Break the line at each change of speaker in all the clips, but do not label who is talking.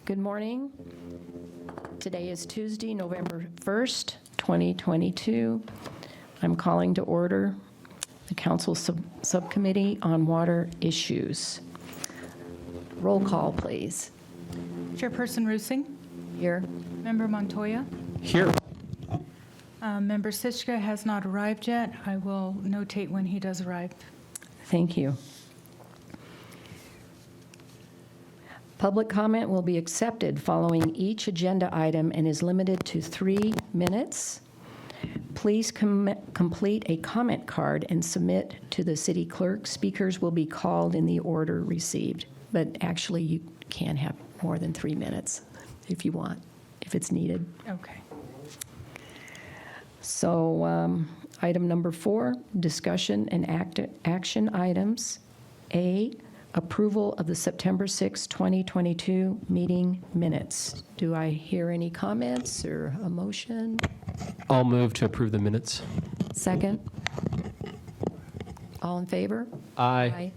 Good morning. Today is Tuesday, November 1st, 2022. I'm calling to order the Council Subcommittee on Water Issues. Roll call, please.
Chairperson Rusing,
Here.
Member Montoya,
Here.
Member Sichka has not arrived yet. I will notate when he does arrive.
Thank you. Public comment will be accepted following each agenda item and is limited to 3 minutes. Please complete a comment card and submit to the city clerk. Speakers will be called in the order received, but actually you can have more than 3 minutes if you want, if it's needed.
Okay.
So item number 4, discussion and action items. A, approval of the September 6, 2022 meeting minutes. Do I hear any comments or a motion?
I'll move to approve the minutes.
Second? All in favor?
Aye.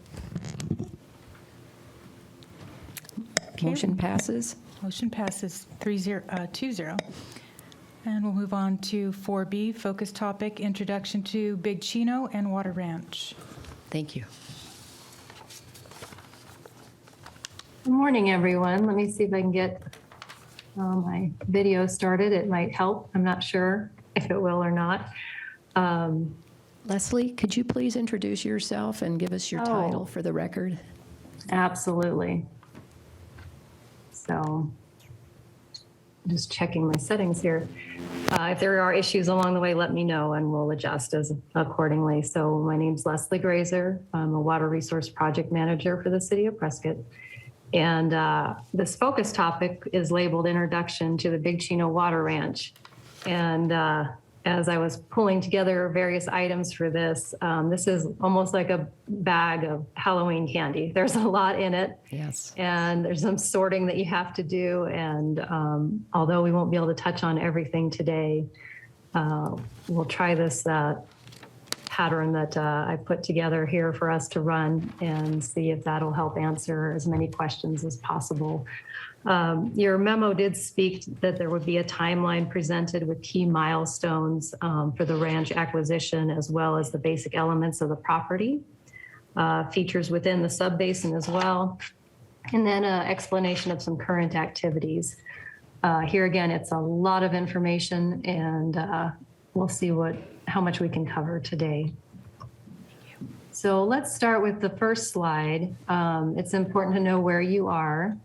Motion passes.
Motion passes 2-0. And we'll move on to 4B, focus topic, introduction to Big Chino and Water Ranch.
Thank you.
Good morning, everyone. Let me see if I can get my video started. It might help. I'm not sure if it will or not.
Leslie, could you please introduce yourself and give us your title for the record?
Absolutely. So just checking my settings here. If there are issues along the way, let me know and we'll adjust accordingly. So my name's Leslie Grazer. I'm a water resource project manager for the city of Prescott. And this focus topic is labeled Introduction to the Big Chino Water Ranch. And as I was pulling together various items for this, this is almost like a bag of Halloween candy. There's a lot in it.
Yes.
And there's some sorting that you have to do. And although we won't be able to touch on everything today, we'll try this pattern that I put together here for us to run and see if that'll help answer as many questions as possible. Your memo did speak that there would be a timeline presented with key milestones for the ranch acquisition, as well as the basic elements of the property, features within the subbasin as well, and then an explanation of some current activities. Here again, it's a lot of information, and we'll see how much we can cover today. So let's start with the first slide. It's important to know where you are.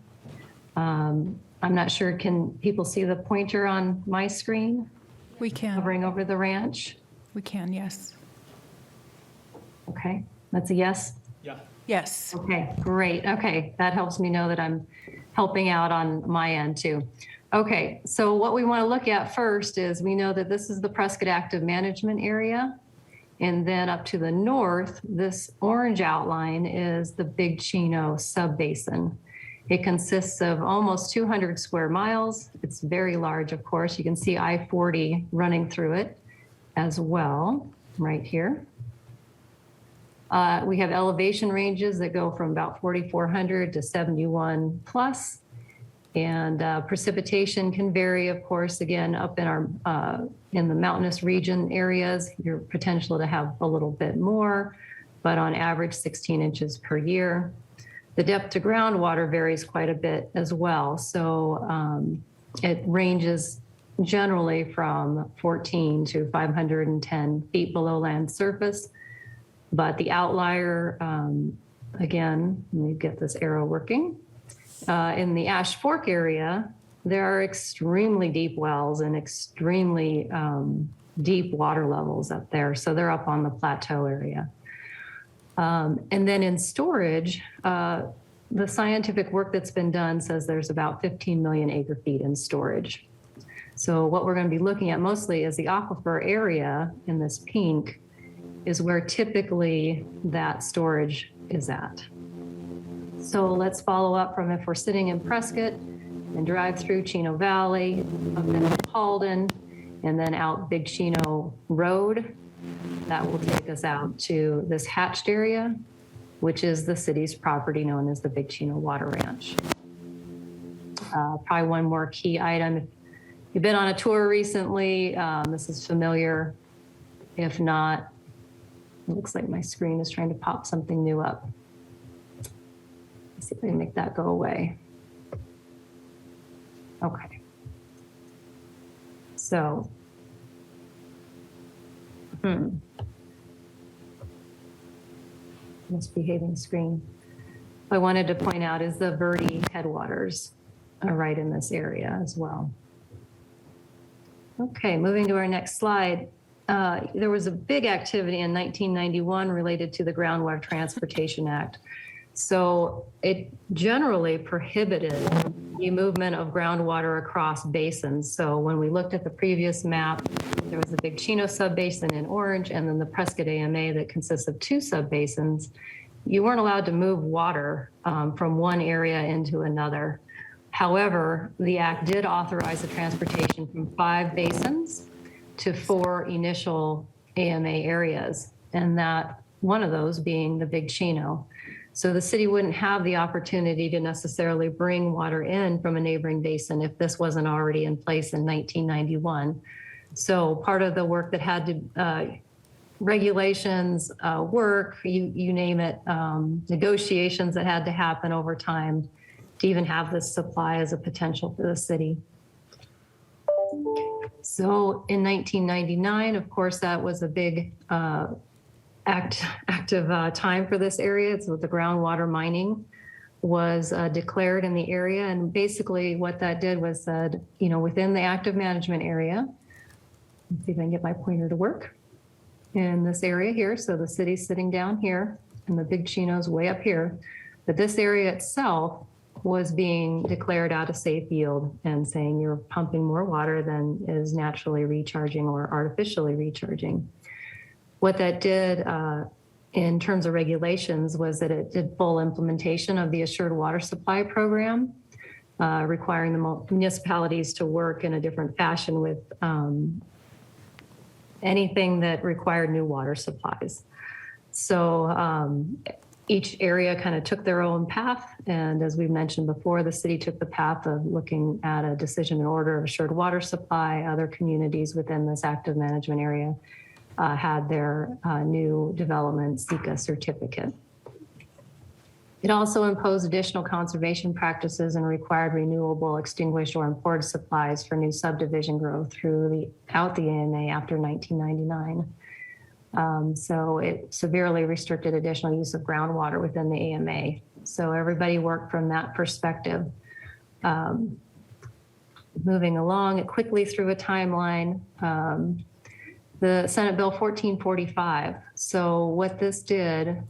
I'm not sure, can people see the pointer on my screen?
We can.
Hovering over the ranch?
We can, yes.
Okay, that's a yes?
Yeah.
Yes.
Okay, great. Okay, that helps me know that I'm helping out on my end too. Okay, so what we want to look at first is we know that this is the Prescott Active Management Area. And then up to the north, this orange outline is the Big Chino Subbasin. It consists of almost 200 square miles. It's very large, of course. You can see I-40 running through it as well, right here. We have elevation ranges that go from about 4,400 to 71 plus. And precipitation can vary, of course, again, up in our in the mountainous region areas, your potential to have a little bit more, but on average 16 inches per year. The depth to groundwater varies quite a bit as well. So it ranges generally from 14 to 510 feet below land surface. But the outlier, again, let me get this arrow working. In the Ash Fork area, there are extremely deep wells and extremely deep water levels up there. So they're up on the plateau area. And then in storage, the scientific work that's been done says there's about 15 million acre feet in storage. So what we're going to be looking at mostly is the aquifer area in this pink is where typically that storage is at. So let's follow up from if we're sitting in Prescott and drive through Chino Valley, up into Halden, and then out Big Chino Road. That will take us out to this hatched area, which is the city's property known as the Big Chino Water Ranch. Probably one more key item. If you've been on a tour recently, this is familiar. If not, it looks like my screen is trying to pop something new up. Let's see if we can make that go away. Okay. So, misbehaving screen. I wanted to point out is the Verde headwaters are right in this area as well. Okay, moving to our next slide. There was a big activity in 1991 related to the Groundwater Transportation Act. So it generally prohibited the movement of groundwater across basins. So when we looked at the previous map, there was the Big Chino subbasin in orange and then the Prescott AMA that consists of 2 subbasins. You weren't allowed to move water from one area into another. However, the act did authorize the transportation from 5 basins to 4 initial AMA areas, and that one of those being the Big Chino. So the city wouldn't have the opportunity to necessarily bring water in from a neighboring basin if this wasn't already in place in 1991. So part of the work that had to, regulations, work, you name it, negotiations that had to happen over time to even have this supply as a potential for the city. So in 1999, of course, that was a big active time for this area. So the groundwater mining was declared in the area. And basically what that did was said, you know, within the active management area, let's see if I can get my pointer to work, in this area here. So the city's sitting down here and the Big Chino's way up here. But this area itself was being declared out of safe yield and saying you're pumping more water than is naturally recharging or artificially recharging. What that did in terms of regulations was that it did full implementation of the Assured Water Supply Program, requiring the municipalities to work in a different fashion with anything that required new water supplies. So each area kind of took their own path. And as we mentioned before, the city took the path of looking at a decision in order of assured water supply. Other communities within this active management area had their new development seek a certificate. It also imposed additional conservation practices and required renewable, extinguished, or imported supplies for new subdivision growth throughout the AMA after 1999. So it severely restricted additional use of groundwater within the AMA. So everybody worked from that perspective. Moving along quickly through a timeline, the Senate Bill 1445. So what this did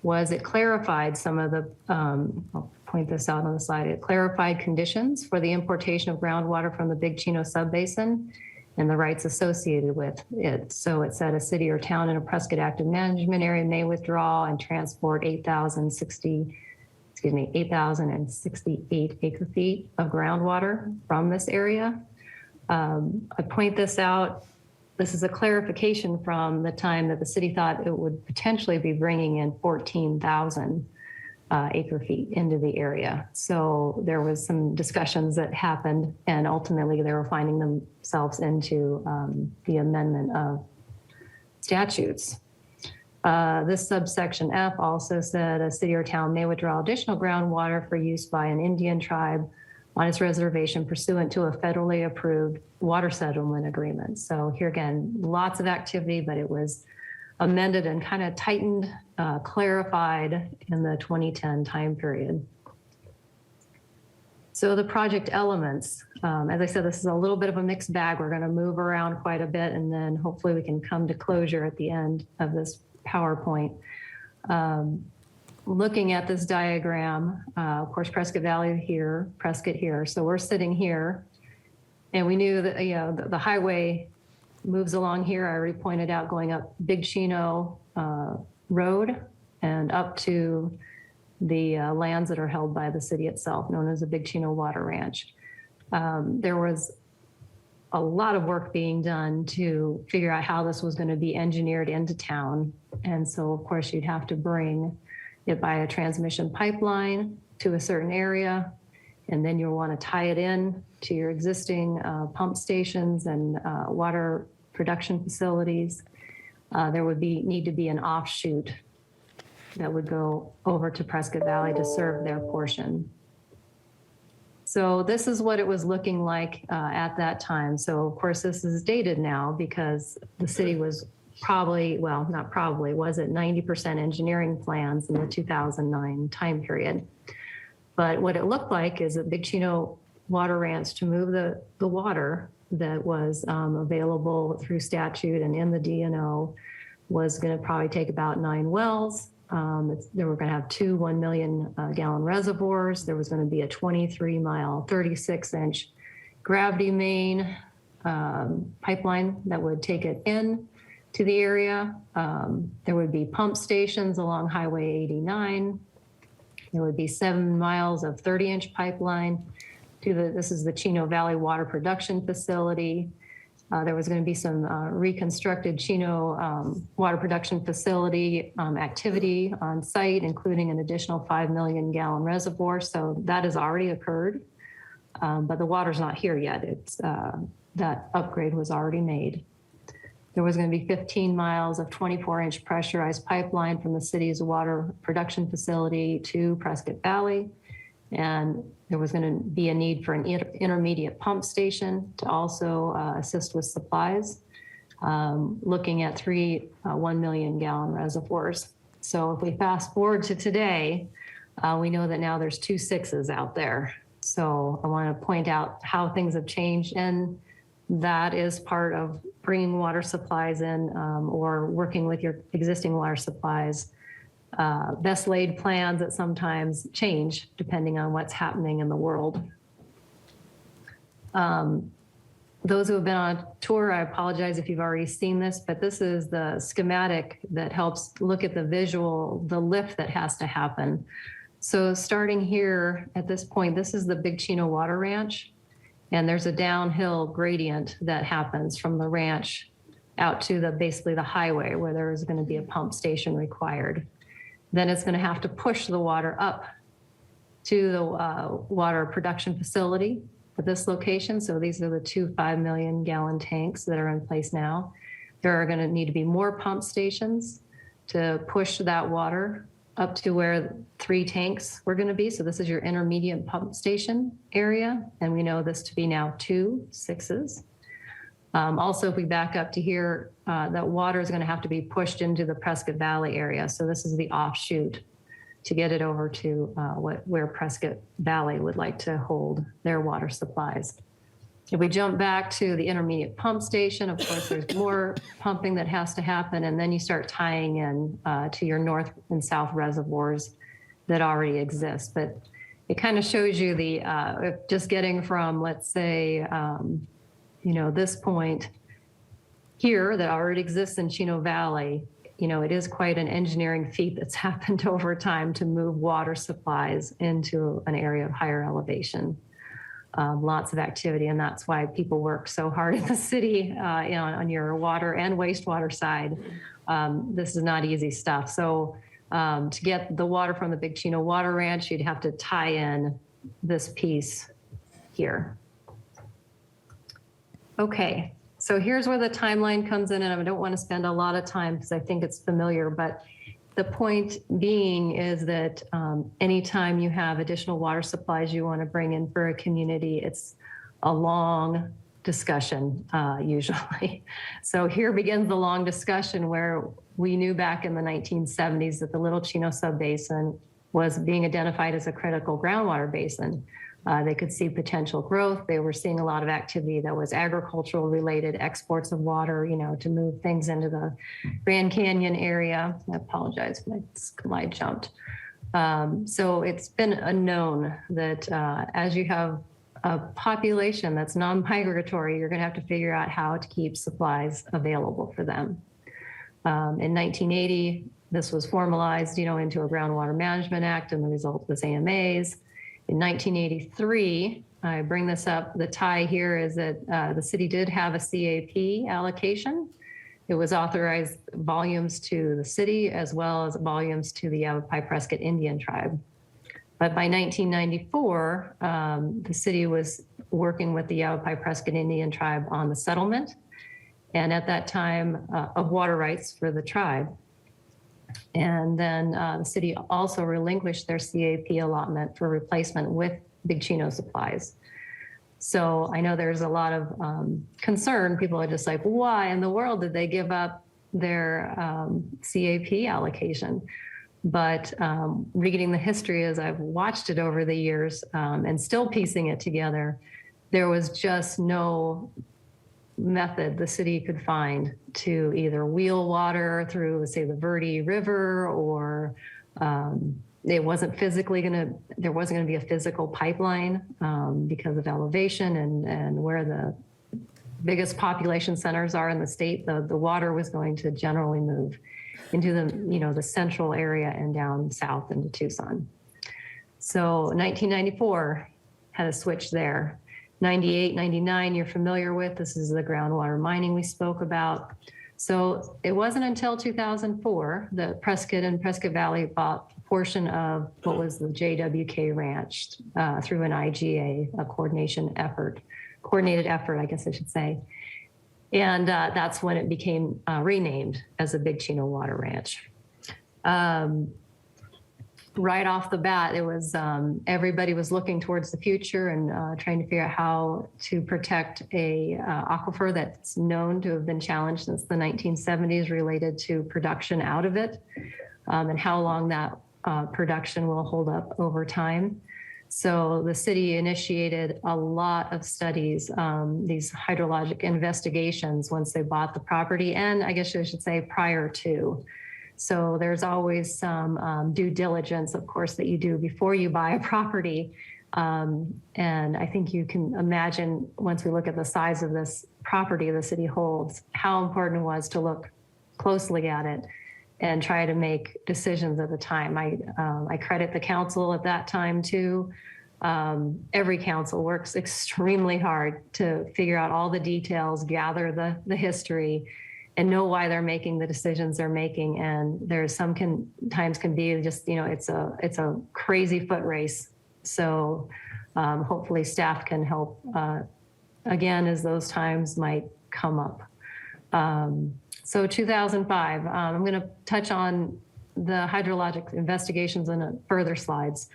was it clarified some of the, I'll point this out on the slide, it clarified conditions for the importation of groundwater from the Big Chino subbasin and the rights associated with it. So it said a city or town in a Prescott active management area may withdraw and transport 8,068 acre feet of groundwater from this area. I point this out. This is a clarification from the time that the city thought it would potentially be bringing in 14,000 acre feet into the area. So there was some discussions that happened, and ultimately they were finding themselves into the amendment of statutes. This subsection F also said a city or town may withdraw additional groundwater for use by an Indian tribe on its reservation pursuant to a federally approved water settlement agreement. So here again, lots of activity, but it was amended and kind of tightened, clarified in the 2010 time period. So the project elements, as I said, this is a little bit of a mixed bag. We're going to move around quite a bit, and then hopefully we can come to closure at the end of this PowerPoint. Looking at this diagram, of course, Prescott Valley here, Prescott here. So we're sitting here, and we knew that, you know, the highway moves along here. I already pointed out going up Big Chino Road and up to the lands that are held by the city itself, known as the Big Chino Water Ranch. There was a lot of work being done to figure out how this was going to be engineered into town. And so, of course, you'd have to bring it by a transmission pipeline to a certain area. and then you'll want to tie it in to your existing pump stations and water production facilities. There would need to be an offshoot that would go over to Prescott Valley to serve their portion. So this is what it was looking like at that time. So of course this is dated now because the city was probably, well, not probably, was at 90% engineering plans in the 2009 time period. But what it looked like is that Big Chino Water Ranch, to move the water that was available through statute and in the DNO, was going to probably take about 9 wells. They were going to have 2 1 million gallon reservoirs. There was going to be a 23-mile, 36-inch gravity main pipeline that would take it in to the area. There would be pump stations along Highway 89. There would be 7 miles of 30-inch pipeline to this is the Chino Valley Water Production Facility. There was going to be some reconstructed Chino water production facility activity on site, including an additional 5 million gallon reservoir. So that has already occurred, but the water's not here yet. It's that upgrade was already made. There was going to be 15 miles of 24-inch pressurized pipeline from the city's water production facility to Prescott Valley. And there was going to be a need for an intermediate pump station to also assist with supplies, looking at 3 1 million gallon reservoirs. So if we fast forward to today, we know that now there's 2 6s out there. So I want to point out how things have changed, and that is part of bringing water supplies in or working with your existing water supplies. Best laid plans that sometimes change depending on what's happening in the world. Those who have been on a tour, I apologize if you've already seen this, but this is the schematic that helps look at the visual, the lift that has to happen. So starting here at this point, this is the Big Chino Water Ranch, and there's a downhill gradient that happens from the ranch out to basically the highway where there is going to be a pump station required. Then it's going to have to push the water up to the water production facility at this location. So these are the 2 5 million gallon tanks that are in place now. There are going to need to be more pump stations to push that water up to where 3 tanks were going to be. So this is your intermediate pump station area. And we know this to be now 2 6s. Also, if we back up to here, that water is going to have to be pushed into the Prescott Valley area. So this is the offshoot to get it over to where Prescott Valley would like to hold their water supplies. If we jump back to the intermediate pump station, of course, there's more pumping that has to happen. And then you start tying in to your north and south reservoirs that already exist. But it kind of shows you just getting from, let's say, this point here that already exists in Chino Valley, it is quite an engineering feat that's happened over time to move water supplies into an area of higher elevation. Lots of activity, and that's why people work so hard in the city on your water and wastewater side. This is not easy stuff. So to get the water from the Big Chino Water Ranch, you'd have to tie in this piece here. Okay, so here's where the timeline comes in, and I don't want to spend a lot of time because I think it's familiar, but the point being is that anytime you have additional water supplies you want to bring in for a community, it's a long discussion usually. So here begins the long discussion where we knew back in the 1970s that the Little Chino Subbasin was being identified as a critical groundwater basin. They could see potential growth. They were seeing a lot of activity that was agricultural related, exports of water, to move things into the Grand Canyon area. I apologize, my slide jumped. So it's been known that as you have a population that's non-migratory, you're going to have to figure out how to keep supplies available for them. In 1980, this was formalized, into a Groundwater Management Act, and the result was AMAs. In 1983, I bring this up, the tie here is that the city did have a CAP allocation. It was authorized volumes to the city as well as volumes to the Yavapai Prescott Indian tribe. But by 1994, the city was working with the Yavapai Prescott Indian tribe on the settlement, and at that time of water rights for the tribe. And then the city also relinquished their CAP allotment for replacement with Big Chino supplies. So I know there's a lot of concern. People are just like, why in the world did they give up their CAP allocation? But reading the history as I've watched it over the years and still piecing it together, there was just no method the city could find to either wheel water through, say, the Verde River, or it wasn't physically there wasn't going to be a physical pipeline because of elevation and where the biggest population centers are in the state. The water was going to generally move into the central area and down south into Tucson. So 1994 had a switch there. 98, 99, you're familiar with. This is the groundwater mining we spoke about. So it wasn't until 2004 that Prescott and Prescott Valley bought a portion of what was the JWK Ranch through an IGA, a coordinated effort, I guess I should say. And that's when it became renamed as the Big Chino Water Ranch. Right off the bat, it was everybody was looking towards the future and trying to figure out how to protect a aquifer that's known to have been challenged since the 1970s related to production out of it, and how long that production will hold up over time. So the city initiated a lot of studies, these hydrologic investigations once they bought the property, and I guess I should say prior to. So there's always some due diligence, of course, that you do before you buy a property. And I think you can imagine, once we look at the size of this property the city holds, how important it was to look closely at it and try to make decisions at the time. I credit the council at that time too. Every council works extremely hard to figure out all the details, gather the history, and know why they're making the decisions they're making. And there's times can be just, it's a crazy foot race. So hopefully staff can help again, as those times might come up. So 2005, I'm going to touch on the hydrologic investigations in further slides.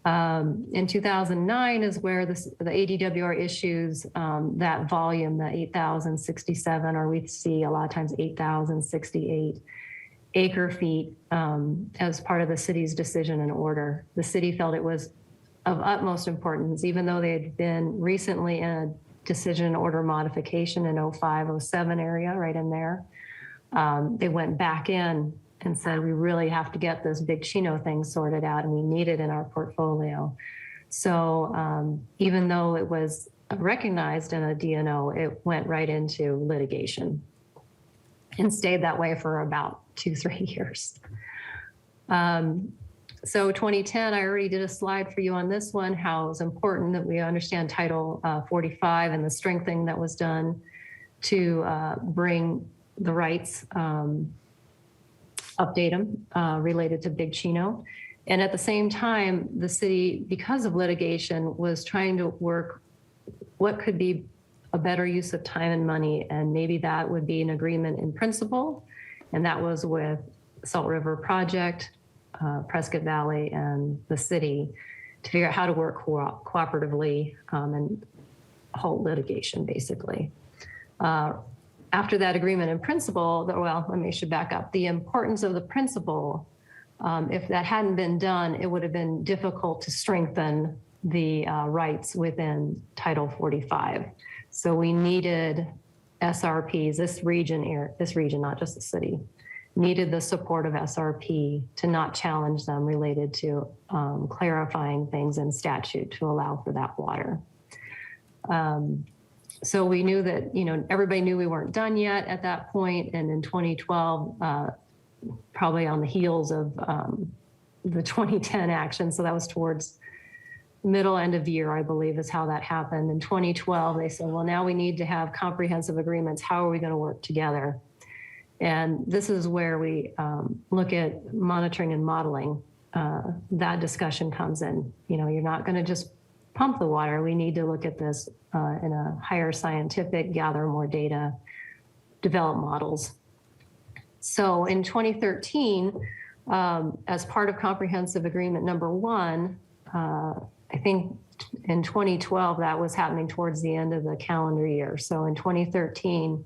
In 2009 is where the ADWR issues that volume, the 8,067, or we see a lot of times 8,068 acre feet as part of the city's decision and order. The city felt it was of utmost importance, even though they had been recently in a decision and order modification in 05, 07 area, right in there. They went back in and said, we really have to get this Big Chino thing sorted out, and we need it in our portfolio. So even though it was recognized in a DNO, it went right into litigation and stayed that way for about 2-3 years. So 2010, I already did a slide for you on this one, how it's important that we understand Title 45 and the strengthening that was done to bring the rights, update them related to Big Chino. And at the same time, the city, because of litigation, was trying to work what could be a better use of time and money. And maybe that would be an agreement in principle. And that was with Salt River Project, Prescott Valley, and the city to figure out how to work cooperatively and halt litigation, basically. After that agreement in principle, I should back up. The importance of the principle, if that hadn't been done, it would have been difficult to strengthen the rights within Title 45. So we needed SRPs, this region, not just the city, needed the support of SRP to not challenge them related to clarifying things in statute to allow for that water. So we knew that, everybody knew we weren't done yet at that point. And in 2012, probably on the heels of the 2010 action, so that was towards middle end of year, I believe is how that happened. In 2012, they said, well, now we need to have comprehensive agreements. How are we going to work together? And this is where we look at monitoring and modeling. that discussion comes in. You know, you're not going to just pump the water. We need to look at this in a higher scientific, gather more data, develop models. So in 2013, as part of comprehensive agreement number 1, I think in 2012, that was happening towards the end of the calendar year. So in 2013,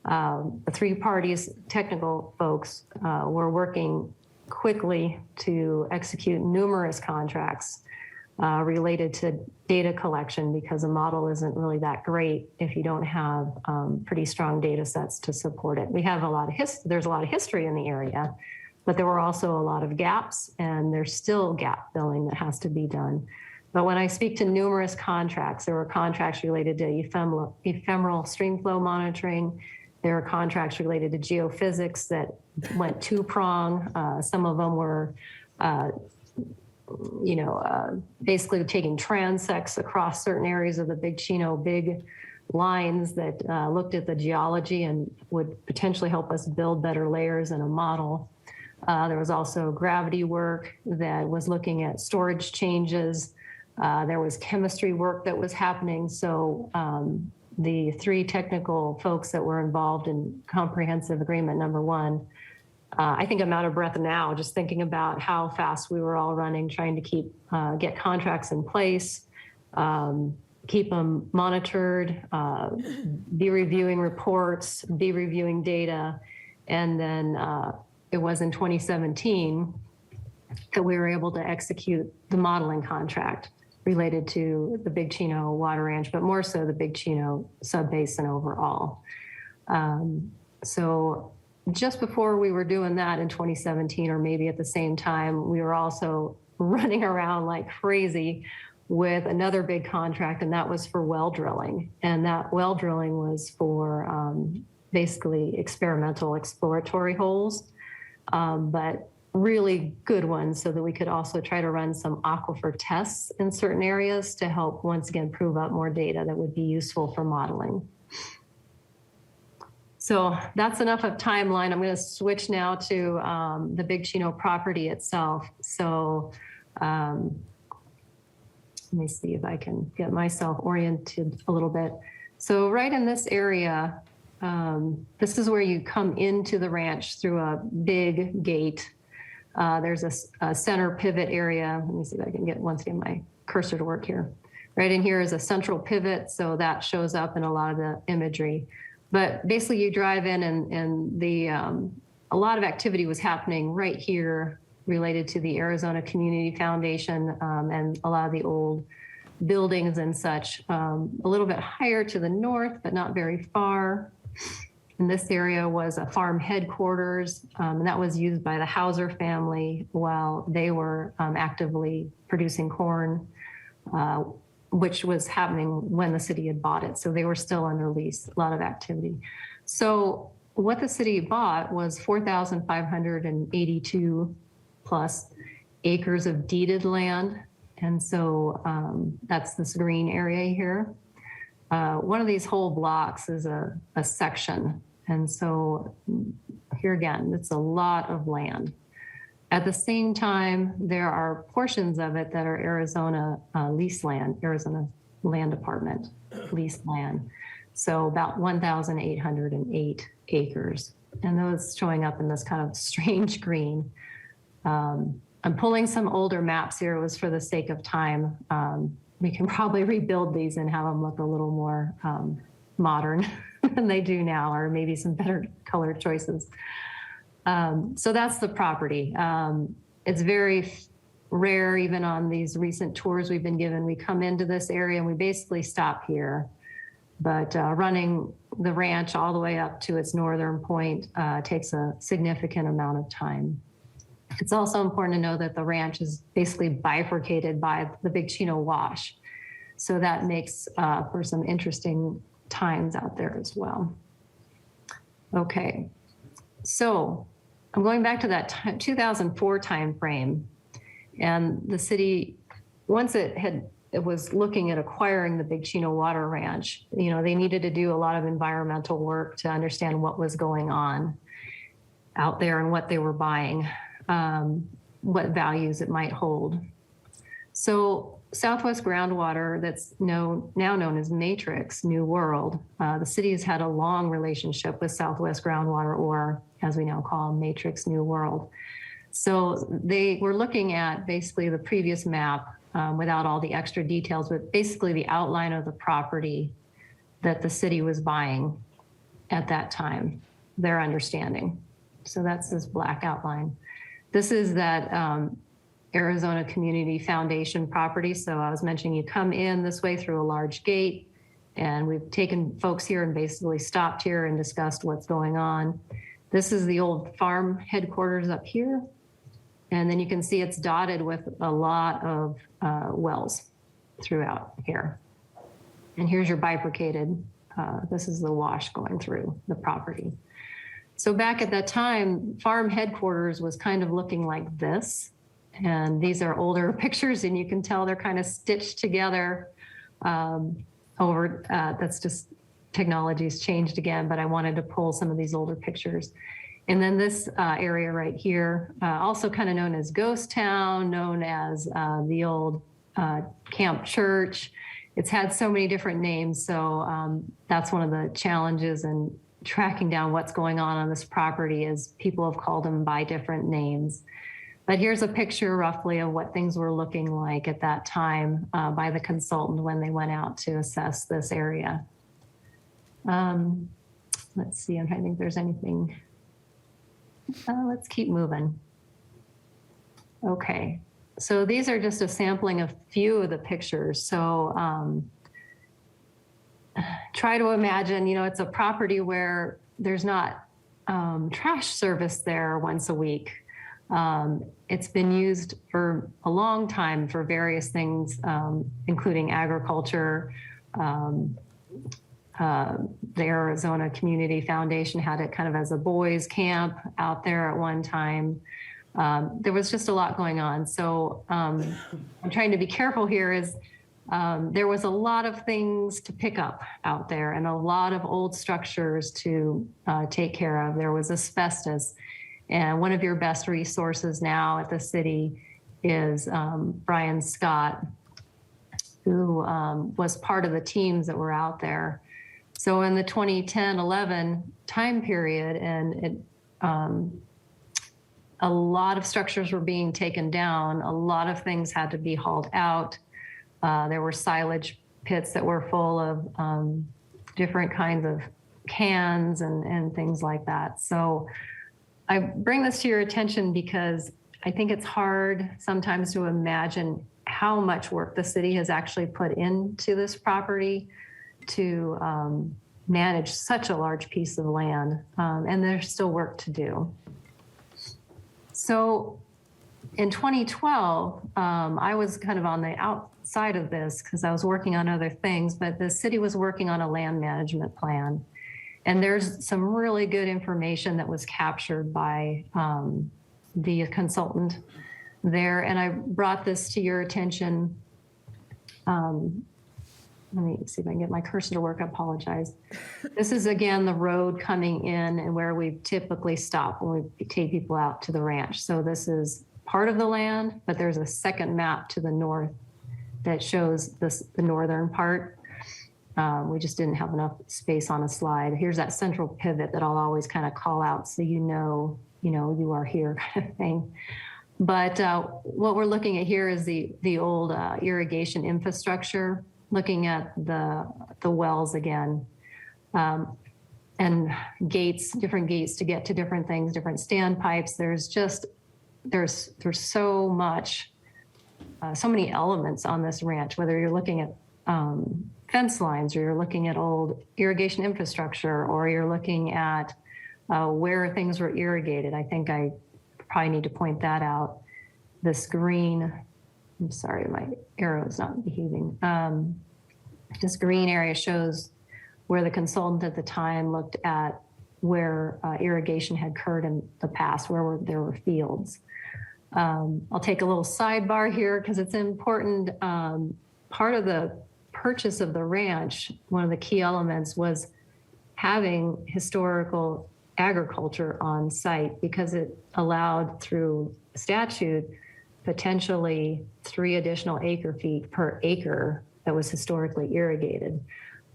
the 3 parties, technical folks, were working quickly to execute numerous contracts related to data collection, because a model isn't really that great if you don't have pretty strong data sets to support it. We have a lot of there's a lot of history in the area, but there were also a lot of gaps, and there's still gap filling that has to be done. But when I speak to numerous contracts, there were contracts related to ephemeral streamflow monitoring. There are contracts related to geophysics that went 2-prong. Some of them were, basically taking transects across certain areas of the Big Chino, big lines that looked at the geology and would potentially help us build better layers in a model. There was also gravity work that was looking at storage changes. There was chemistry work that was happening. So the 3 technical folks that were involved in comprehensive agreement number 1, I think I'm out of breath now just thinking about how fast we were all running, trying to get contracts in place, keep them monitored, be reviewing reports, be reviewing data. And then it was in 2017 that we were able to execute the modeling contract related to the Big Chino Water Range, but more so the Big Chino subbasin overall. So just before we were doing that in 2017, or maybe at the same time, we were also running around like crazy with another big contract, and that was for well drilling. And that well drilling was for basically experimental exploratory holes, but really good ones, so that we could also try to run some aquifer tests in certain areas to help, once again, prove up more data that would be useful for modeling. So that's enough of timeline. I'm going to switch now to the Big Chino property itself. So let me see if I can get myself oriented a little bit. So right in this area, this is where you come into the ranch through a big gate. There's a center pivot area. Let me see if I can get, once again, my cursor to work here. Right in here is a central pivot, so that shows up in a lot of the imagery. But basically you drive in, and a lot of activity was happening right here related to the Arizona Community Foundation and a lot of the old buildings and such. A little bit higher to the north, but not very far. In this area was a farm headquarters, and that was used by the Hauser family while they were actively producing corn, which was happening when the city had bought it. So they were still under lease, a lot of activity. So what the city bought was 4,582 plus acres of deeded land. And so that's this green area here. One of these whole blocks is a section. And so here again, it's a lot of land. At the same time, there are portions of it that are Arizona lease land, Arizona Land Department lease land. So about 1,808 acres. And those showing up in this kind of strange green. I'm pulling some older maps here. It was for the sake of time. We can probably rebuild these and have them look a little more modern than they do now, or maybe some better color choices. So that's the property. It's very rare, even on these recent tours we've been given. We come into this area and we basically stop here. But running the ranch all the way up to its northern point takes a significant amount of time. It's also important to know that the ranch is basically bifurcated by the Big Chino Wash. So that makes for some interesting times out there as well. Okay, so I'm going back to that 2004 timeframe, and the city, once it was looking at acquiring the Big Chino Water Ranch, you know, they needed to do a lot of environmental work to understand what was going on out there and what they were buying. what values it might hold. So Southwest Groundwater, that's now known as Matrix New World, the city has had a long relationship with Southwest Groundwater, or as we now call Matrix New World. So they were looking at basically the previous map without all the extra details, but basically the outline of the property that the city was buying at that time, their understanding. So that's this black outline. This is that Arizona Community Foundation property. So I was mentioning you come in this way through a large gate, and we've taken folks here and basically stopped here and discussed what's going on. This is the old farm headquarters up here. And then you can see it's dotted with a lot of wells throughout here. And here's your bifurcated, this is the wash going through the property. So back at that time, farm headquarters was kind of looking like this. And these are older pictures, and you can tell they're kind of stitched together that's just technology's changed again, but I wanted to pull some of these older pictures. And then this area right here, also kind of known as Ghost Town, known as the old Camp Church. It's had so many different names. So that's one of the challenges in tracking down what's going on this property, is people have called them by different names. But here's a picture roughly of what things were looking like at that time by the consultant when they went out to assess this area. Let's see, I'm trying to think if there's anything. Let's keep moving. Okay, so these are just a sampling of few of the pictures. So try to imagine, it's a property where there's not trash service there once a week. It's been used for a long time for various things, including agriculture. The Arizona Community Foundation had it kind of as a boys' camp out there at one time. There was just a lot going on. So I'm trying to be careful here is there was a lot of things to pick up out there and a lot of old structures to take care of. There was asbestos. And one of your best resources now at the city is Brian Scott, who was part of the teams that were out there. So in the 2010-11 time period, and a lot of structures were being taken down, a lot of things had to be hauled out. There were silage pits that were full of different kinds of cans and things like that. So I bring this to your attention because I think it's hard sometimes to imagine how much work the city has actually put into this property to manage such a large piece of land, and there's still work to do. So in 2012, I was kind of on the outside of this because I was working on other things, but the city was working on a land management plan. And there's some really good information that was captured by the consultant there. And I brought this to your attention. Let me see if I can get my cursor to work. I apologize. This is, again, the road coming in and where we typically stop when we take people out to the ranch. So this is part of the land, but there's a second map to the north that shows the northern part. We just didn't have enough space on a slide. Here's that central pivot that I'll always kind of call out so you know you are here kind of thing. But what we're looking at here is the old irrigation infrastructure, looking at the wells again, and gates, different gates to get to different things, different standpipes. There's so much, so many elements on this ranch, whether you're looking at fence lines, or you're looking at old irrigation infrastructure, or you're looking at where things were irrigated. I think I probably need to point that out. This green, I'm sorry, my arrow is not behaving. This green area shows where the consultant at the time looked at where irrigation had occurred in the past, where there were fields. I'll take a little sidebar here because it's important. Part of the purchase of the ranch, one of the key elements was having historical agriculture on site because it allowed through statute potentially 3 additional acre feet per acre that was historically irrigated.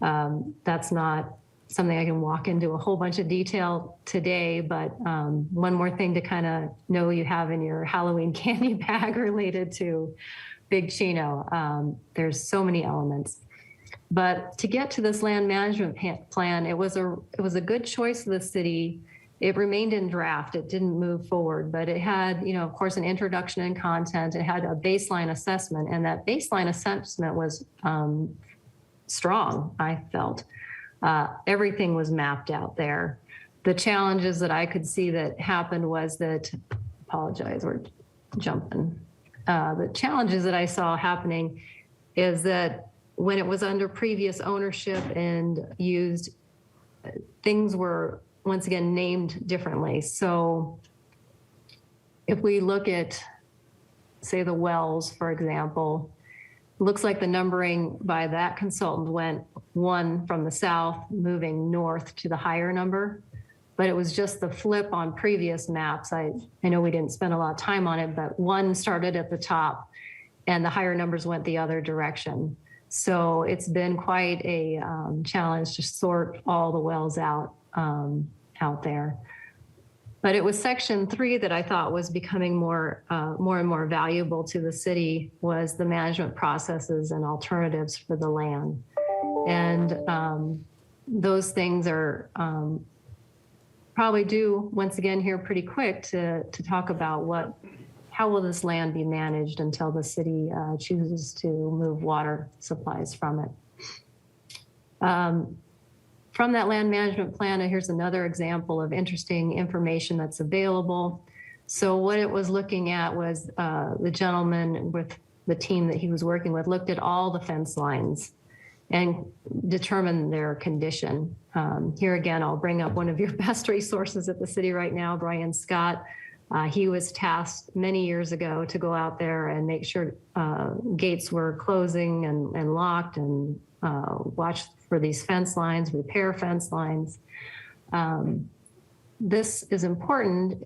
That's not something I can walk into a whole bunch of detail today, but one more thing to kind of know you have in your Halloween candy bag related to Big Chino. There's so many elements. But to get to this land management plan, it was a good choice of the city. It remained in draft. It didn't move forward, but it had, of course, an introduction and content. It had a baseline assessment, and that baseline assessment was strong, I felt. Everything was mapped out there. The challenges that I could see that happened was that, apologize, we're jumping. The challenges that I saw happening is that when it was under previous ownership and used, things were once again named differently. So if we look at, say, the wells, for example, it looks like the numbering by that consultant went 1 from the south, moving north to the higher number. But it was just the flip on previous maps. I know we didn't spend a lot of time on it, but 1 started at the top and the higher numbers went the other direction. So it's been quite a challenge to sort all the wells out there. But it was section 3 that I thought was becoming more and more valuable to the city, was the management processes and alternatives for the land. And those things are probably due once again here pretty quick to talk about how will this land be managed until the city chooses to move water supplies from it. From that land management plan, here's another example of interesting information that's available. So what it was looking at was the gentleman with the team that he was working with looked at all the fence lines and determined their condition. Here again, I'll bring up one of your best resources at the city right now, Brian Scott. He was tasked many years ago to go out there and make sure gates were closing and locked and watch for these fence lines, repair fence lines. This is important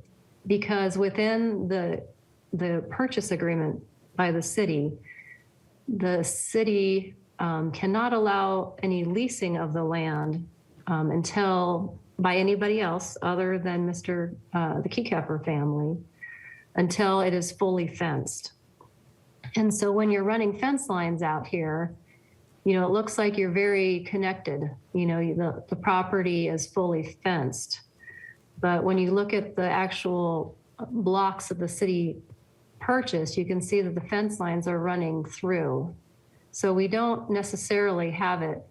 because within the purchase agreement by the city cannot allow any leasing of the land until by anybody else other than the Keycapper family until it is fully fenced. And so when you're running fence lines out here, it looks like you're very connected. The property is fully fenced. But when you look at the actual blocks of the city purchase, you can see that the fence lines are running through. So we don't necessarily have it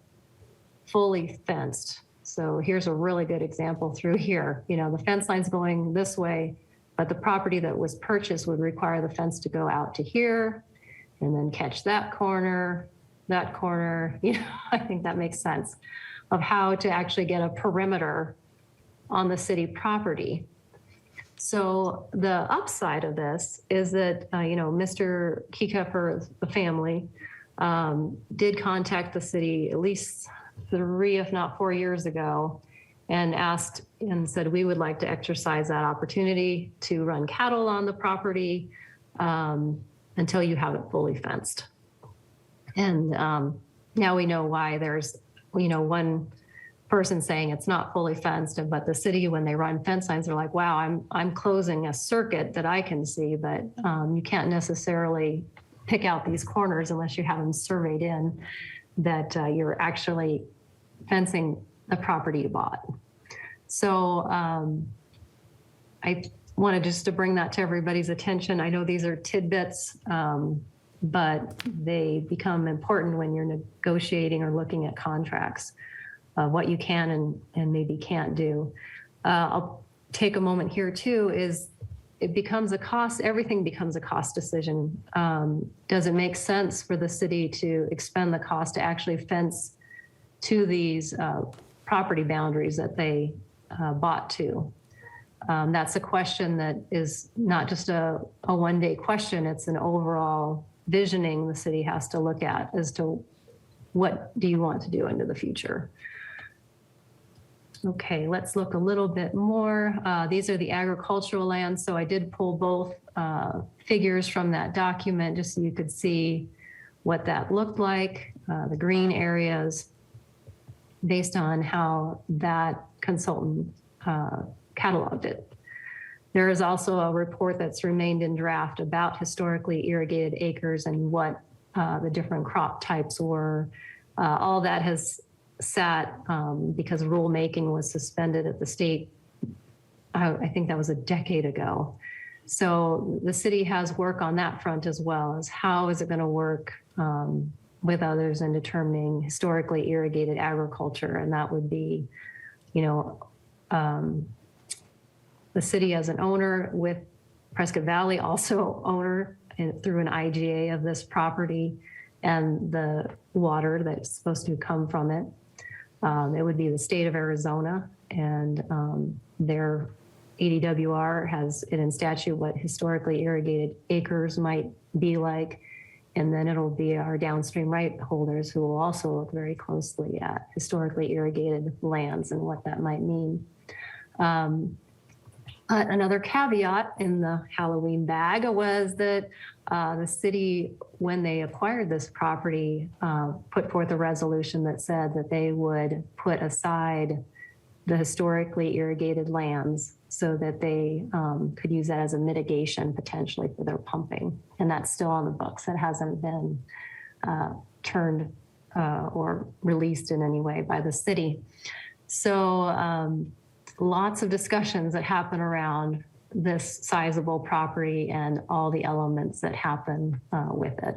fully fenced. So here's a really good example through here. The fence line's going this way, but the property that was purchased would require the fence to go out to here and then catch that corner. I think that makes sense of how to actually get a perimeter on the city property. So the upside of this is that, Mr. Keycapper, the family, did contact the city at least 3, if not 4 years ago, and asked and said, we would like to exercise that opportunity to run cattle on the property until you have it fully fenced. And now we know why there's, one person saying it's not fully fenced, but the city, when they run fence lines, they're like, wow, I'm closing a circuit that I can see, but you can't necessarily pick out these corners unless you have them surveyed in that you're actually fencing the property you bought. So I wanted just to bring that to everybody's attention. I know these are tidbits, but they become important when you're negotiating or looking at contracts, what you can and maybe can't do. I'll take a moment here too, is it becomes a cost, everything becomes a cost decision. Does it make sense for the city to expend the cost to actually fence to these property boundaries that they bought to? That's a question that is not just a one-day question, it's an overall visioning the city has to look at as to what do you want to do into the future. Okay, let's look a little bit more. These are the agricultural lands. So I did pull both figures from that document just so you could see what that looked like, the green areas, based on how that consultant cataloged it. There is also a report that's remained in draft about historically irrigated acres and what the different crop types were. All that has sat because rulemaking was suspended at the state. I think that was a decade ago. So the city has work on that front as well, as how is it going to work with others in determining historically irrigated agriculture. And that would be, the city as an owner, with Prescott Valley also owner through an IGA of this property, and the water that's supposed to come from it. It would be the state of Arizona, and their ADWR has it in statute what historically irrigated acres might be like. And then it'll be our downstream right holders who will also look very closely at historically irrigated lands and what that might mean. Another caveat in the Halloween bag was that the city, when they acquired this property, put forth a resolution that said that they would put aside the historically irrigated lands so that they could use that as a mitigation potentially for their pumping. And that's still on the books. That hasn't been turned or released in any way by the city. So lots of discussions that happen around this sizable property and all the elements that happen with it.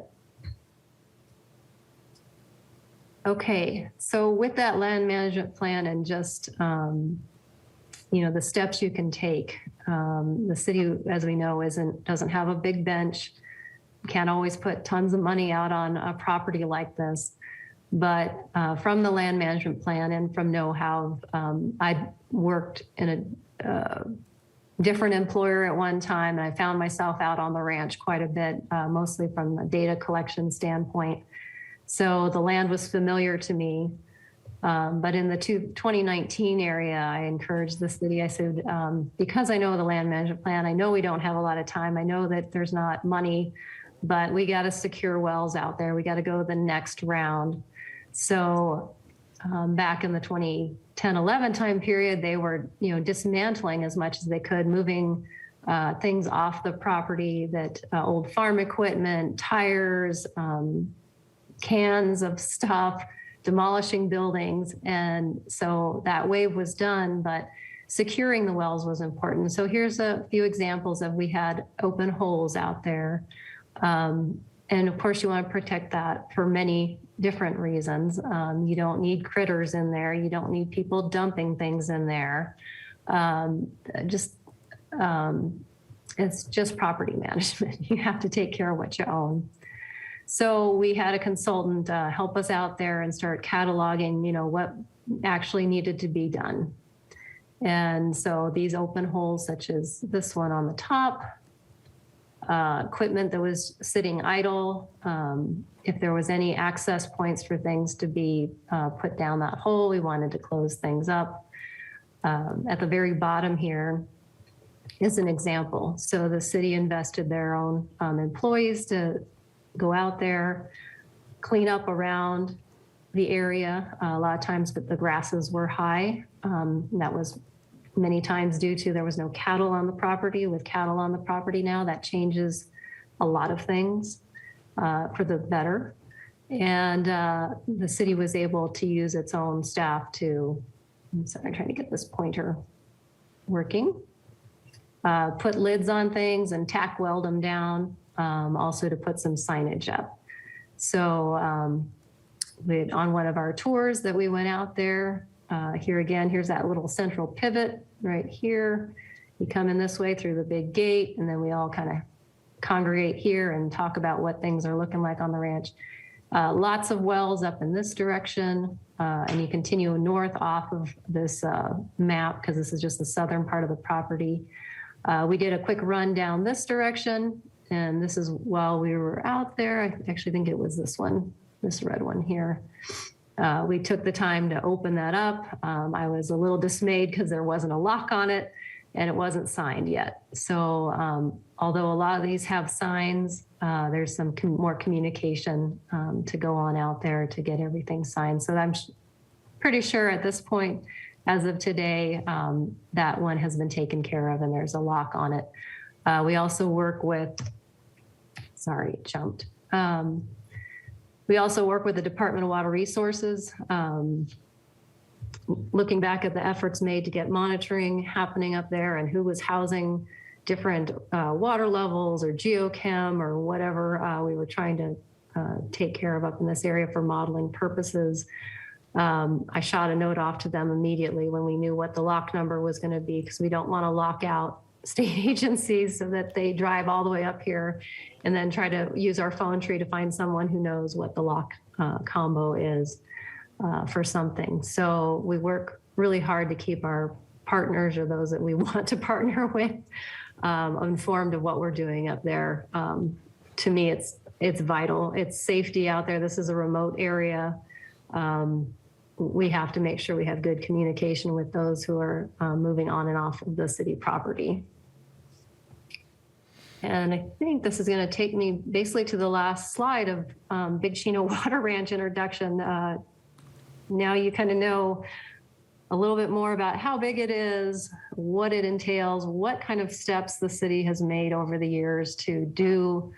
Okay, so with that land management plan and just, the steps you can take, the city, as we know, doesn't have a big bench, can't always put tons of money out on a property like this. But from the land management plan and from know-how, I worked in a different employer at one time, and I found myself out on the ranch quite a bit, mostly from a data collection standpoint. So the land was familiar to me. But in the 2019 area, I encouraged the city. I said, because I know the land management plan, I know we don't have a lot of time. I know that there's not money, but we got to secure wells out there. We got to go the next round. So back in the 2010-11 time period, they were, dismantling as much as they could, moving things off the property, that old farm equipment, tires, cans of stuff, demolishing buildings. And so that wave was done, but securing the wells was important. So here's a few examples of we had open holes out there. And of course, you want to protect that for many different reasons. You don't need critters in there. You don't need people dumping things in there. It's just property management. You have to take care of what you own. So we had a consultant help us out there and start cataloging, what actually needed to be done. And so these open holes, such as this one on the top, equipment that was sitting idle, if there was any access points for things to be put down that hole, we wanted to close things up. At the very bottom here is an example. So the city invested their own employees to go out there, clean up around the area. A lot of times the grasses were high. That was many times due to there was no cattle on the property. With cattle on the property now, that changes a lot of things for the better. And the city was able to use its own staff to, I'm trying to get this pointer working, put lids on things and tack weld them down, also to put some signage up. So on one of our tours that we went out there, here again, here's that little central pivot right here. You come in this way through the big gate, and then we all kind of congregate here and talk about what things are looking like on the ranch. Lots of wells up in this direction, and you continue north off of this map, because this is just the southern part of the property. We did a quick run down this direction, and this is while we were out there. I actually think it was this one, this red one here. we took the time to open that up. I was a little dismayed because there wasn't a lock on it and it wasn't signed yet. So although a lot of these have signs, there's some more communication to go on out there to get everything signed. So I'm pretty sure at this point, as of today, that one has been taken care of and there's a lock on it. We also work with, sorry, it jumped. We also work with the Department of Water Resources, looking back at the efforts made to get monitoring happening up there and who was housing different water levels or geochem or whatever we were trying to take care of up in this area for modeling purposes. I shot a note off to them immediately when we knew what the lock number was going to be, because we don't want to lock out state agencies so that they drive all the way up here and then try to use our phone tree to find someone who knows what the lock combo is for something. So we work really hard to keep our partners, or those that we want to partner with, informed of what we're doing up there. To me, it's vital. It's safety out there. This is a remote area. We have to make sure we have good communication with those who are moving on and off of the city property. And I think this is going to take me basically to the last slide of Big Chino Water Ranch introduction. Now you kind of know a little bit more about how big it is, what it entails, what kind of steps the city has made over the years to do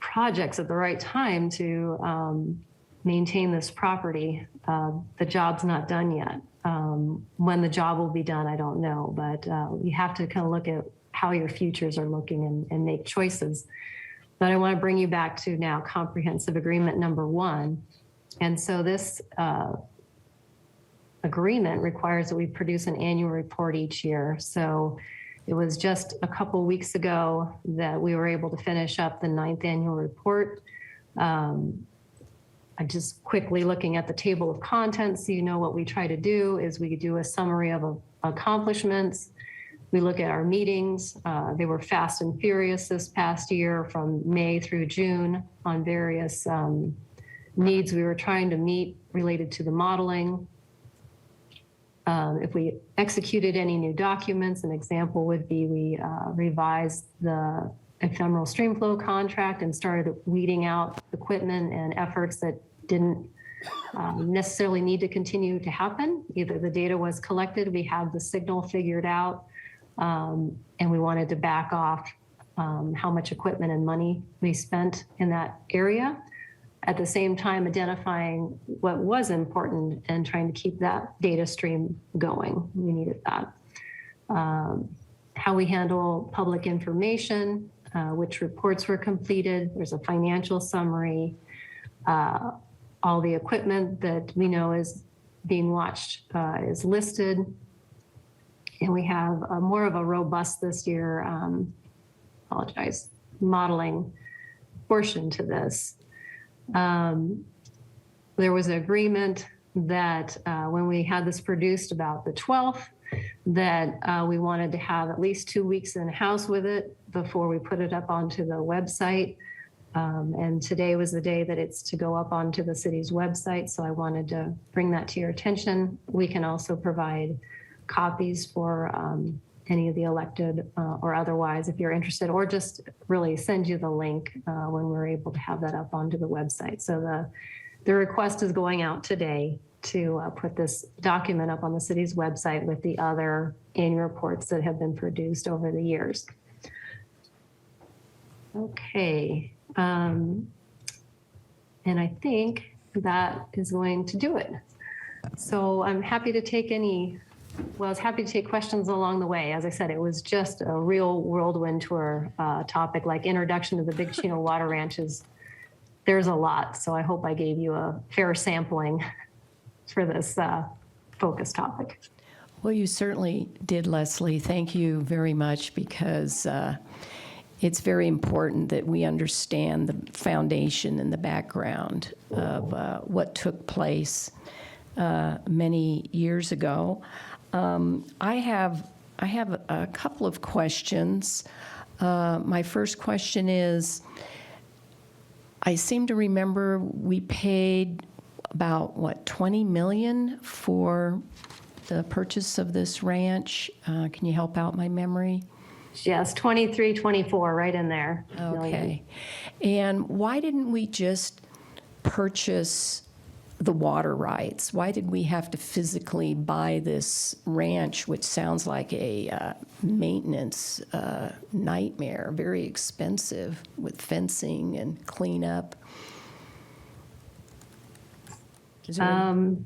projects at the right time to maintain this property. The job's not done yet. When the job will be done, I don't know, but you have to kind of look at how your futures are looking and make choices. But I want to bring you back to now comprehensive agreement number 1. And so this agreement requires that we produce an annual report each year. So it was just a couple weeks ago that we were able to finish up the 9th annual report. I'm just quickly looking at the table of contents so you know what we try to do is we do a summary of accomplishments. We look at our meetings. They were fast and furious this past year from May through June on various needs we were trying to meet related to the modeling. If we executed any new documents, an example would be we revised the ephemeral streamflow contract and started weeding out equipment and efforts that didn't necessarily need to continue to happen. Either the data was collected, we have the signal figured out, and we wanted to back off how much equipment and money we spent in that area. At the same time, identifying what was important and trying to keep that data stream going. We needed that. How we handle public information, which reports were completed. There's a financial summary. All the equipment that we know is being watched is listed. And we have more of a robust this year, modeling portion to this. There was an agreement that when we had this produced about the 12th, that we wanted to have at least 2 weeks in house with it before we put it up onto the website. And today was the day that it's to go up onto the city's website. So I wanted to bring that to your attention. We can also provide copies for any of the elected or otherwise if you're interested, or just really send you the link when we're able to have that up onto the website. So the request is going out today to put this document up on the city's website with the other annual reports that have been produced over the years. Okay. And I think that is going to do it. So I'm happy to take questions along the way. As I said, it was just a real whirlwind tour topic, like introduction to the Big Chino Water Ranches. There's a lot, so I hope I gave you a fair sampling for this focus topic.
Well, you certainly did, Leslie. Thank you very much, because it's very important that we understand the foundation and the background of what took place many years ago. I have a couple of questions. My first question is, I seem to remember we paid about, what, 20 million for the purchase of this ranch. Can you help out my memory?
Yes, 23, 24, right in there. million.
Okay. And why didn't we just purchase the water rights? Why did we have to physically buy this ranch, which sounds like a maintenance nightmare, very expensive with fencing and cleanup? Is there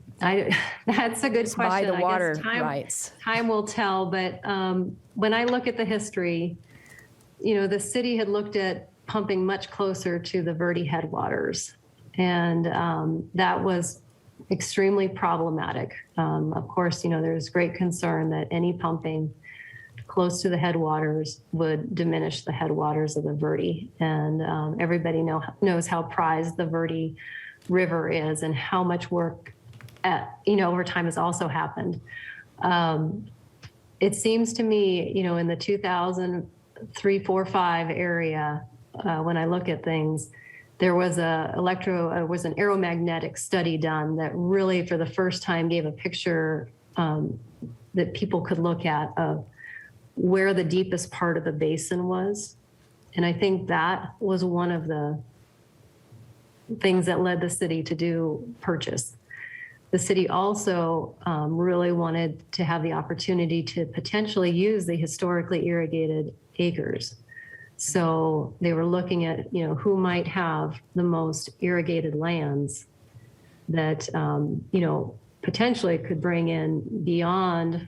That's a good
just
question.
buy the
I guess
water
time-
rights?
Time will tell, but when I look at the history, the city had looked at pumping much closer to the Verde headwaters, and that was extremely problematic. Of course, there's great concern that any pumping close to the headwaters would diminish the headwaters of the Verde, and everybody knows how prized the Verde River is and how much work over time has also happened. It seems to me, in the 2003, 4, 5 area, when I look at things, there was an aeromagnetic study done that really, for the first time, gave a picture that people could look at of where the deepest part of the basin was. And I think that was one of the things that led the city to do purchase. The city also really wanted to have the opportunity to potentially use the historically irrigated acres. So they were looking at, who might have the most irrigated lands that, potentially could bring in beyond.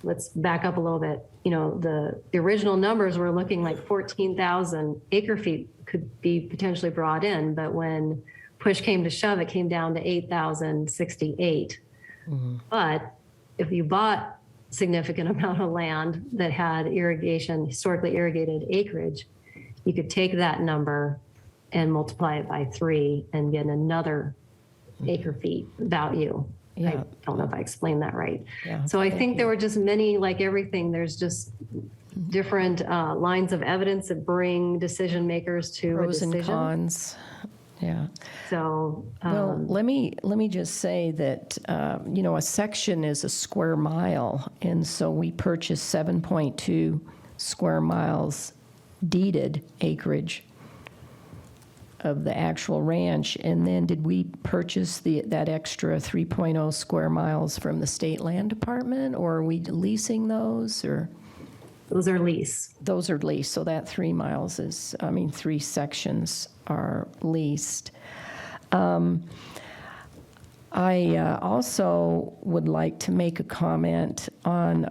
Let's back up a little bit. The original numbers were looking like 14,000 acre feet could be potentially brought in, but when push came to shove, it came down to 8,068. Mm-hmm. But if you bought significant amount of land that had historically irrigated acreage, you could take that number and multiply it by 3 and get another acre feet value. Yeah. I don't know if I explained that right. Yeah, so I think there were just many, like everything, there's just different lines of evidence that bring decision makers to
pros
a decision.
And cons. Yeah.
So,
well, let me just say that a section is a square mile, and so we purchased 7.2 square miles deeded acreage of the actual ranch, and then did we purchase that extra 3.0 square miles from the state land department, or are we leasing those, or?
Those are lease.
Those are leased, so that 3 miles is, 3 sections are leased. I also would like to make a comment on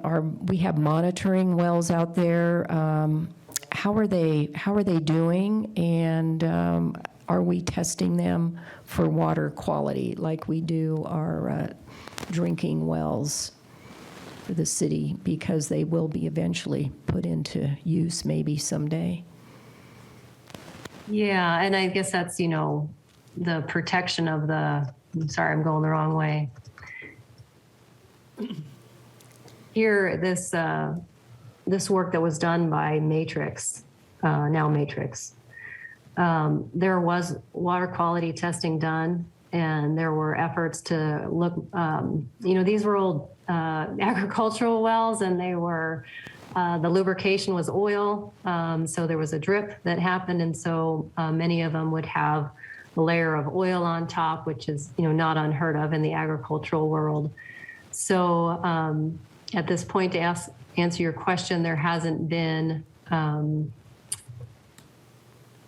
we have monitoring wells out there. How are they doing, and are we testing them for water quality like we do our drinking wells for the city, because they will be eventually put into use maybe someday?
Yeah, and I guess that's, the protection of I'm sorry, I'm going the wrong way. Here, this work that was done by Matrix, now Matrix, there was water quality testing done, and there were efforts to look, these were old agricultural wells, and they were, the lubrication was oil, so there was a drip that happened, and so many of them would have a layer of oil on top, which is, not unheard of in the agricultural world. So at this point, to answer your question, there hasn't been,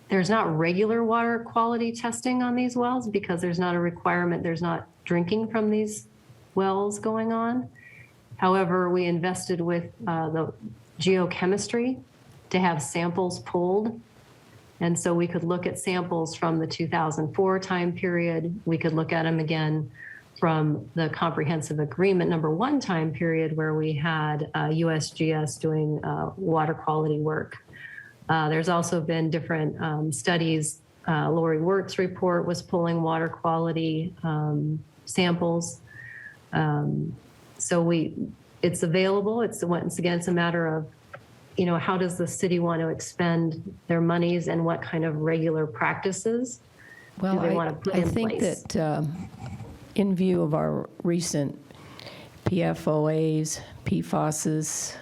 there's not regular water quality testing on these wells because there's not a requirement, there's not drinking from these wells going on. However, we invested with the geochemistry to have samples pulled. And so we could look at samples from the 2004 time period. We could look at them again from the Comprehensive Agreement #1 time period, where we had USGS doing water quality work. There's also been different studies. Lori Wirt's report was pulling water quality samples. So it's available. Once again, it's a matter of, how does the city want to expend their monies and what kind of regular practices
Well,
they want to put
I
in
think
place?
that in view of our recent PFOAs, PFASs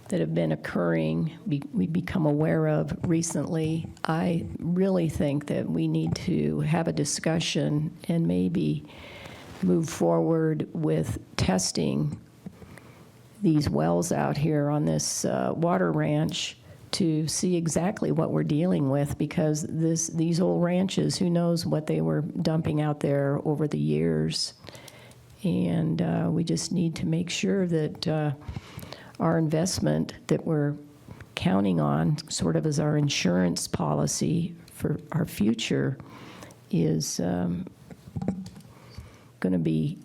that have been occurring, we've become aware of recently, I really think that we need to have a discussion and maybe move forward with testing these wells out here on this water ranch to see exactly what we're dealing with, because these old ranches, who knows what they were dumping out there over the years. And we just need to make sure that our investment that we're counting on, sort of as our insurance policy for our future, is going to be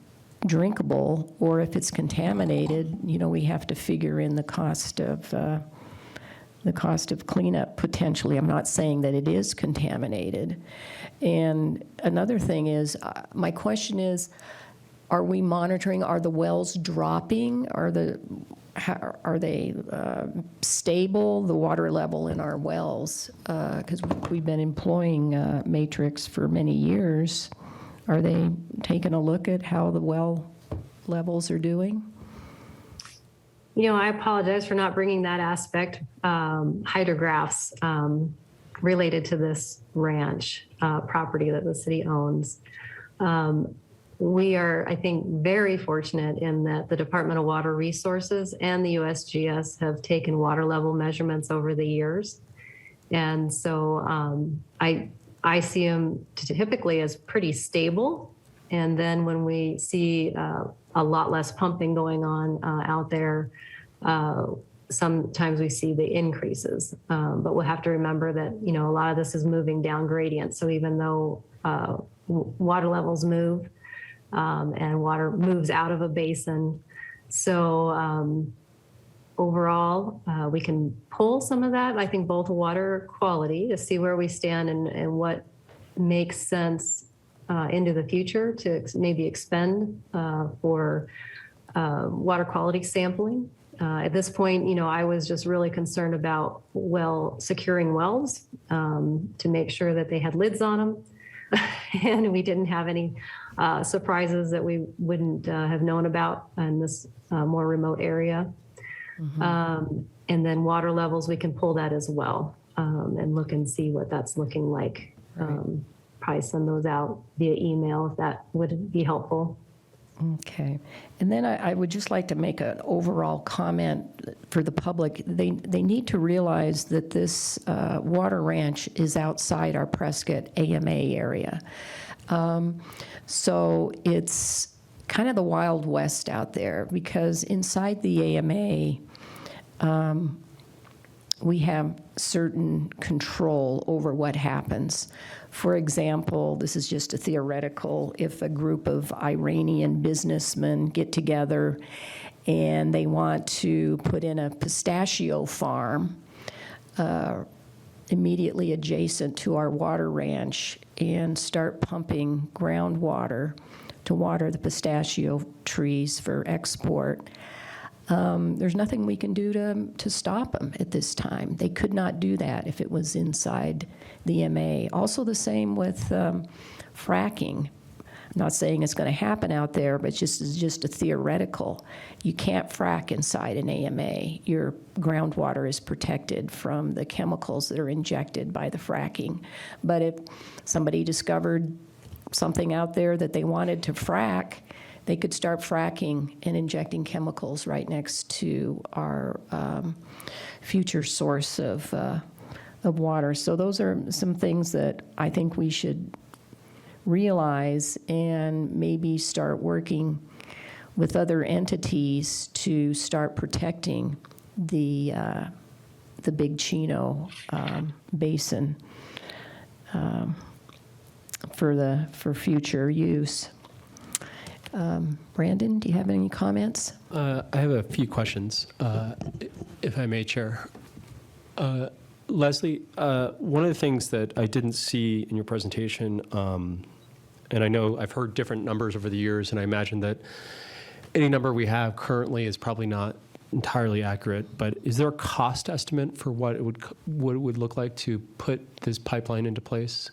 drinkable, or if it's contaminated, we have to figure in the cost of cleanup potentially. I'm not saying that it is contaminated. And another thing is, my question is, are we monitoring? Are the wells dropping? Are they stable, the water level in our wells? Because we've been employing Matrix for many years. Are they taking a look at how the well levels are doing?
I apologize for not bringing that aspect, hydrographs related to this ranch property that the city owns. We are, I think, very fortunate in that the Department of Water Resources and the USGS have taken water level measurements over the years. And so I see them typically as pretty stable. And then when we see a lot less pumping going on out there, sometimes we see the increases. But we'll have to remember that, a lot of this is moving down gradient. So even though water levels move and water moves out of a basin, so overall, we can pull some of that. I think both water quality to see where we stand and what makes sense into the future to maybe expend for water quality sampling. At this point, I was just really concerned about securing wells to make sure that they had lids on them and we didn't have any surprises that we wouldn't have known about in this more remote area. Mm-hmm. And then water levels, we can pull that as well and look and see what that's looking like. Right. Probably send those out via email if that would be helpful.
Okay. And then I would just like to make an overall comment for the public. They need to realize that this water ranch is outside our Prescott AMA area. So it's kind of the Wild West out there, because inside the AMA, we have certain control over what happens. For example, this is just a theoretical, if a group of Iranian businessmen get together and they want to put in a pistachio farm immediately adjacent to our water ranch and start pumping groundwater to water the pistachio trees for export, there's nothing we can do to stop them at this time. They could not do that if it was inside the MA. Also the same with fracking. I'm not saying it's going to happen out there, but it's just a theoretical. You can't frack inside an AMA. Your groundwater is protected from the chemicals that are injected by the fracking. But if somebody discovered something out there that they wanted to frack, they could start fracking and injecting chemicals right next to our future source of water. So those are some things that I think we should realize and maybe start working with other entities to start protecting the Big Chino basin for future use. Brandon, do you have any comments?
I have a few questions, if I may, Chair. Leslie, one of the things that I didn't see in your presentation, and I know I've heard different numbers over the years, and I imagine that any number we have currently is probably not entirely accurate, but is there a cost estimate for what it would look like to put this pipeline into place?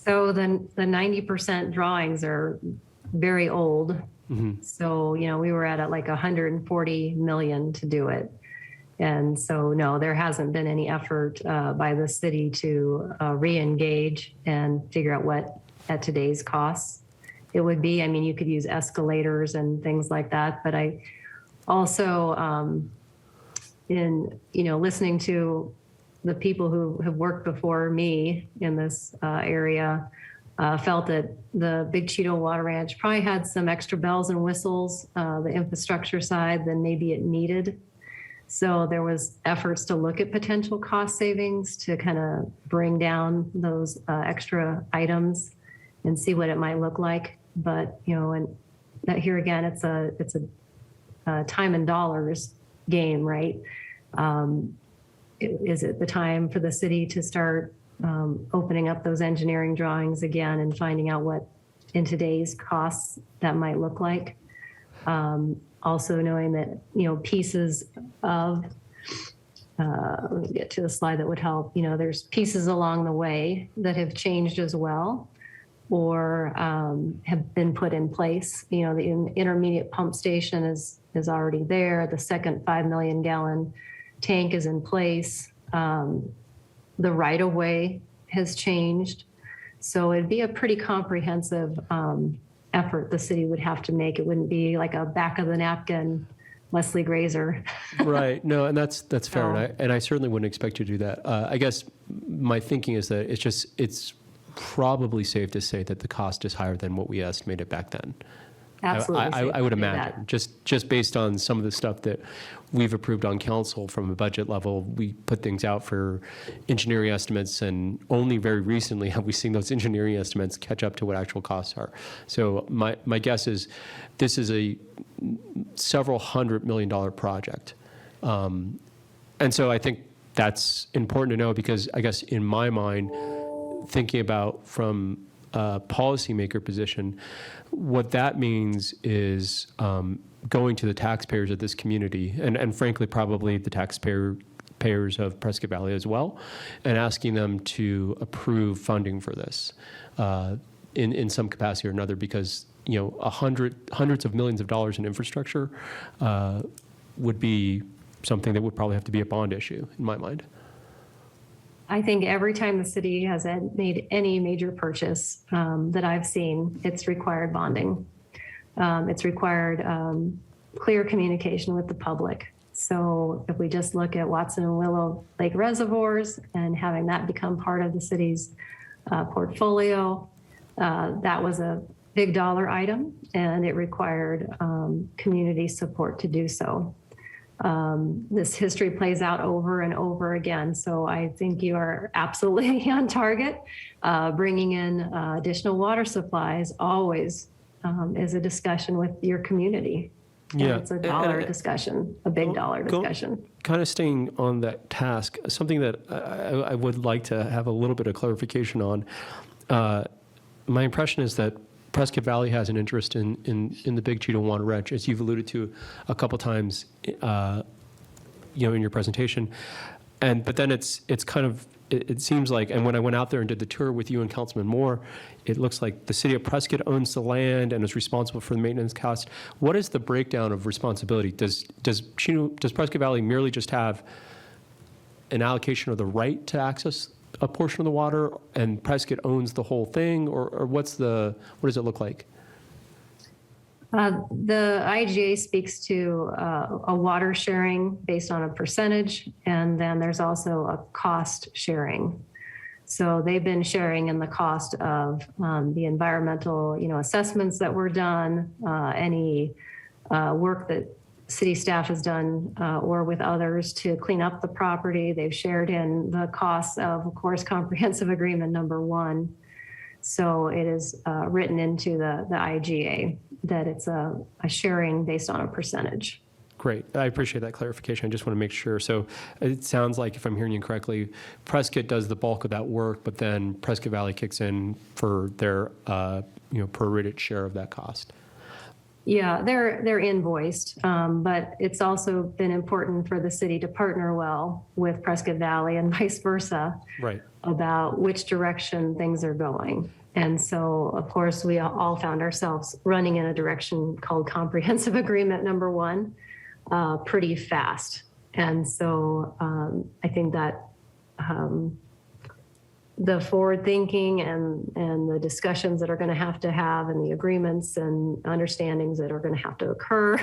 So the 90% drawings are very old. So, we were at like 140 million to do it. And so, no, there hasn't been any effort by the city to re-engage and figure out what at today's costs it would be. I mean, you could use escalators and things like that, but I also, listening to the people who have worked before me in this area, felt that the Big Cheeto Water Ranch probably had some extra bells and whistles, the infrastructure side, than maybe it needed. So there was efforts to look at potential cost savings to kind of bring down those extra items and see what it might look like. But, and that here again, it's a time and dollars game, right? Is it the time for the city to start opening up those engineering drawings again and finding out what in today's costs that might look like? Also knowing that, pieces of, let me get to the slide that would help, there's pieces along the way that have changed as well or have been put in place. The intermediate pump station is already there. The second 5 million gallon tank is in place. The right of way has changed. So it'd be a pretty comprehensive effort the city would have to make. It wouldn't be like a back of the napkin Leslie Grazer.
Right. No, and that's fair. And I certainly wouldn't expect you to do that. I guess my thinking is that it's probably safe to say that the cost is higher than what we estimated back then.
Absolutely.
I would imagine, just based on some of the stuff that we've approved on council from a budget level. We put things out for engineering estimates, and only very recently have we seen those engineering estimates catch up to what actual costs are. So my guess is this is a several $100 million project. And so I think that's important to know, because I guess in my mind, thinking about from a policymaker position, what that means is going to the taxpayers of this community, and frankly, probably the taxpayers of Prescott Valley as well, and asking them to approve funding for this in some capacity or another, because hundreds of millions of dollars in infrastructure would be something that would probably have to be a bond issue in my mind.
I think every time the city has made any major purchase that I've seen, it's required bonding. It's required clear communication with the public. So if we just look at Watson and Willow Lake reservoirs and having that become part of the city's portfolio, that was a big dollar item, and it required community support to do so. This history plays out over and over again. So I think you are absolutely on target. Bringing in additional water supplies always is a discussion with your community. And
Yeah,
it's a dollar discussion, a big dollar discussion.
Kind of staying on that task, something that I would like to have a little bit of clarification on. My impression is that Prescott Valley has an interest in the Big Cheeto Water Ranch, as you've alluded to a couple times, in your presentation. But then it's kind of, it seems like, and when I went out there and did the tour with you and Councilman Moore, it looks like the city of Prescott owns the land and is responsible for the maintenance cost. What is the breakdown of responsibility? Does Prescott Valley merely just have an allocation of the right to access a portion of the water, and Prescott owns the whole thing, or what does it look like?
The IGA speaks to a water sharing based on a percentage, and then there's also a cost sharing. So they've been sharing in the cost of the environmental, assessments that were done, any work that city staff has done or with others to clean up the property. They've shared in the costs of course, comprehensive agreement number 1. So it is written into the IGA that it's a sharing based on a percentage.
Great. I appreciate that clarification. I just want to make sure. So it sounds like, if I'm hearing you correctly, Prescott does the bulk of that work, but then Prescott Valley kicks in for their prorated share of that cost.
Yeah, they're invoiced, but it's also been important for the city to partner well with Prescott Valley and vice versa
Right.
about which direction things are going. And so, of course, we all found ourselves running in a direction called comprehensive agreement number 1 pretty fast. And so I think that the forward thinking and the discussions that are going to have and the agreements and understandings that are going to have to occur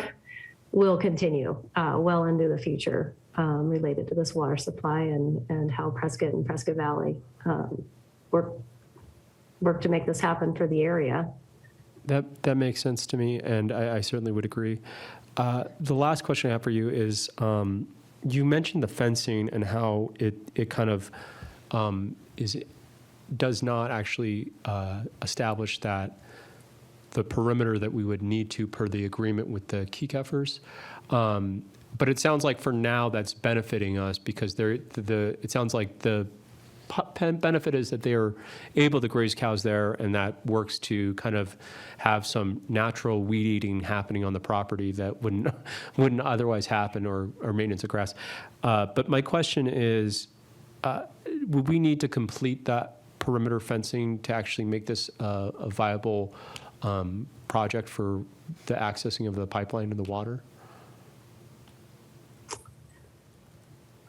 will continue well into the future related to this water supply and how Prescott and Prescott Valley work to make this happen for the area.
That makes sense to me, and I certainly would agree. The last question I have for you is, you mentioned the fencing and how it kind of does not actually establish that the perimeter that we would need to per the agreement with the key Kefers. But it sounds like for now that's benefiting us because it sounds like the benefit is that they are able to graze cows there, and that works to kind of have some natural weed eating happening on the property that wouldn't otherwise happen, or maintenance of grass. But my question is, would we need to complete that perimeter fencing to actually make this a viable project for the accessing of the pipeline and the water?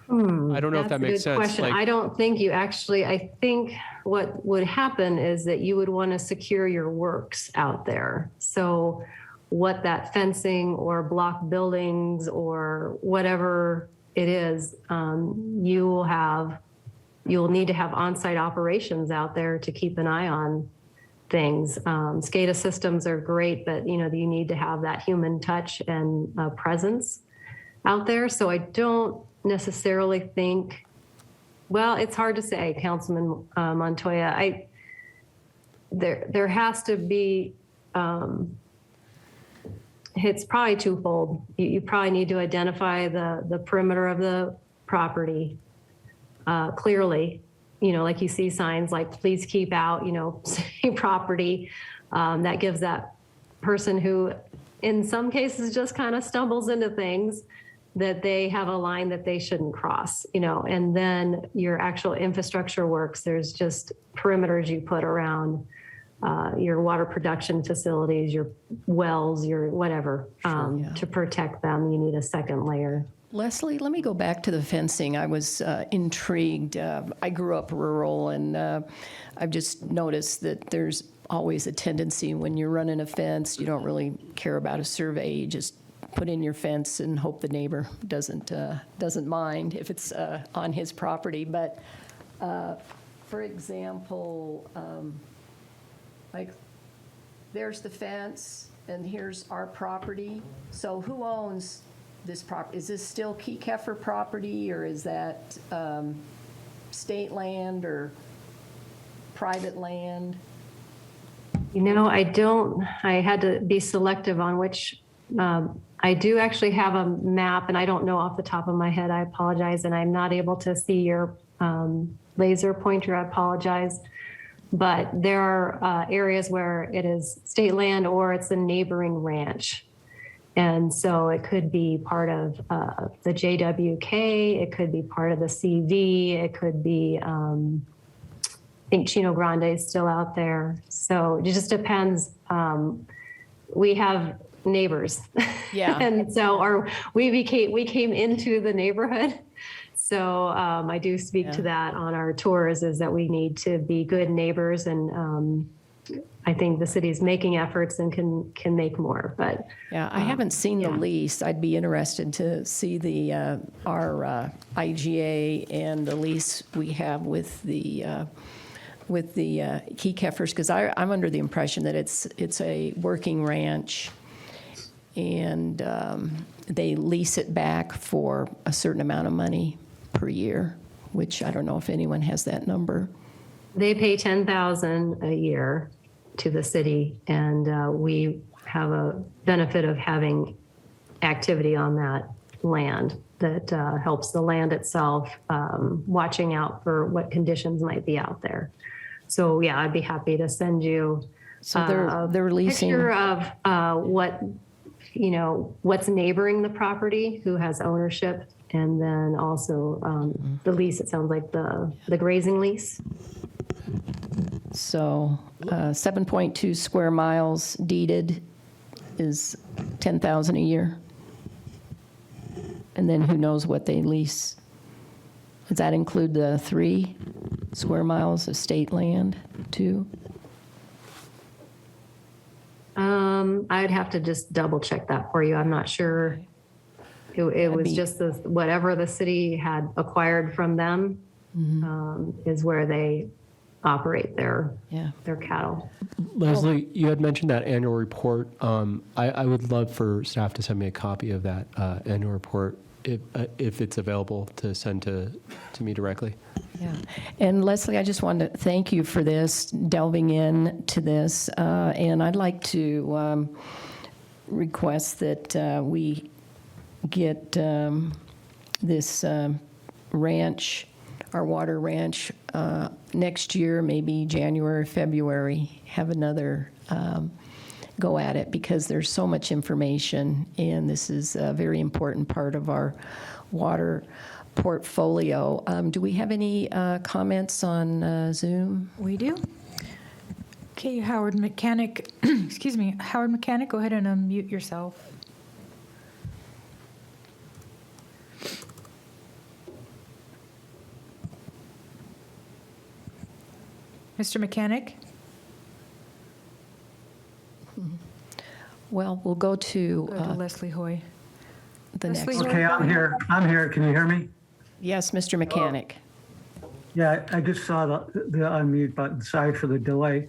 I don't know if that makes sense.
Question. I don't think you actually, I think what would happen is that you would want to secure your works out there. So what that fencing or block buildings or whatever it is, you'll need to have on-site operations out there to keep an eye on things. SCADA systems are great, but you need to have that human touch and presence out there. So I don't necessarily think, well, it's hard to say, Councilman Montoya. There has to be, it's probably twofold. You probably need to identify the perimeter of the property clearly, like you see signs like please keep out, city property. That gives that person who in some cases just kind of stumbles into things that they have a line that they shouldn't cross, and then your actual infrastructure works. There's just perimeters you put around your water production facilities, your wells, your whatever, to protect them. You need a second layer.
Leslie, let me go back to the fencing. I was intrigued. I grew up rural, and I've just noticed that there's always a tendency when you're running a fence, you don't really care about a survey. You just put in your fence and hope the neighbor doesn't mind if it's on his property. But for example, like there's the fence and here's our property. So who owns this property? Is this still Key Keffer property, or is that state land or private land?
I had to be selective on which. I do actually have a map, and I don't know off the top of my head. I apologize, and I'm not able to see your laser pointer. I apologize. But there are areas where it is state land or it's a neighboring ranch. And so it could be part of the JWK, it could be part of the CV, it could be, I think Chino Grande is still out there. So it just depends. We have neighbors.
Yeah.
And so we came into the neighborhood. So I do speak to that on our tours, is that we need to be good neighbors, and I think the city's making efforts and can make more. But
yeah, I haven't seen the lease. I'd be interested to see the our IGA and the lease we have with the Key Keffers, because I'm under the impression that it's a working ranch, and they lease it back for a certain amount of money per year, which I don't know if anyone has that number.
They pay $10,000 a year to the city, and we have a benefit of having activity on that land that helps the land itself, watching out for what conditions might be out there. So yeah, I'd be happy to send you
So they're leasing.
picture of what what's neighboring the property, who has ownership, and then also the lease, it sounds like the grazing lease.
So 7.2 square miles deeded is 10,000 a year. And then who knows what they lease? Does that include the 3 square miles of state land too?
I'd have to just double check that for you. I'm not sure. It was just whatever the city had acquired from them is where they operate their cattle.
Leslie, you had mentioned that annual report. I would love for staff to send me a copy of that annual report if it's available to send to me directly.
Yeah. And Leslie, I just wanted to thank you for this, delving into this. And I'd like to request that we get this ranch, our water ranch, next year, maybe January, February, have another go at it, because there's so much information, and this is a very important part of our water portfolio. Do we have any comments on Zoom?
We do. Okay, Howard Mechanic, excuse me, Howard Mechanic, go ahead and unmute yourself. Mr. Mechanic?
Well, we'll go to
Go to Leslie Hoy.
the
Leslie
next.
Hoy.
Okay, I'm here. Can you hear me?
Yes, Mr. Mechanic.
Yeah, I just saw the unmute button. Sorry for the delay.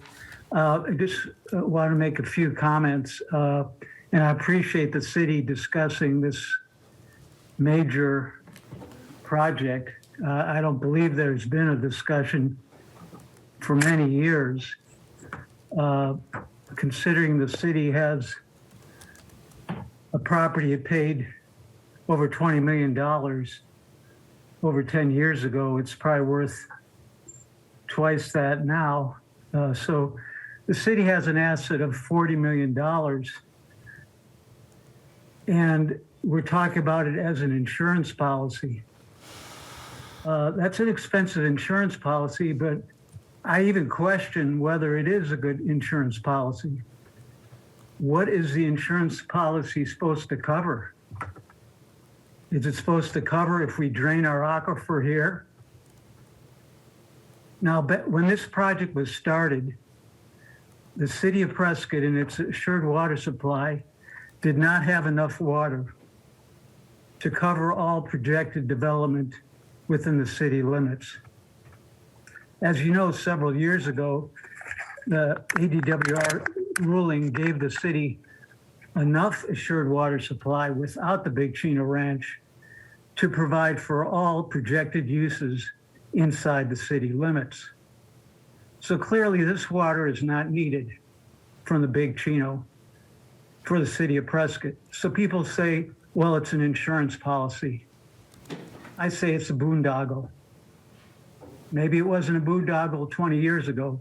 I just want to make a few comments. And I appreciate the city discussing this major project. I don't believe there's been a discussion for many years. Considering the city has a property it paid over $20 million over 10 years ago, it's probably worth twice that now. So the city has an asset of $40 million, and we're talking about it as an insurance policy. That's an expensive insurance policy, but I even question whether it is a good insurance policy. What is the insurance policy supposed to cover? Is it supposed to cover if we drain our aquifer here? Now, when this project was started, the city of Prescott and its assured water supply did not have enough water to cover all projected development within the city limits. As you know, several years ago, the ADWR ruling gave the city enough assured water supply without the Big Chino Ranch to provide for all projected uses inside the city limits. So clearly this water is not needed from the Big Chino for the city of Prescott. So people say, well, it's an insurance policy. I say it's a boondoggle. Maybe it wasn't a boondoggle 20 years ago.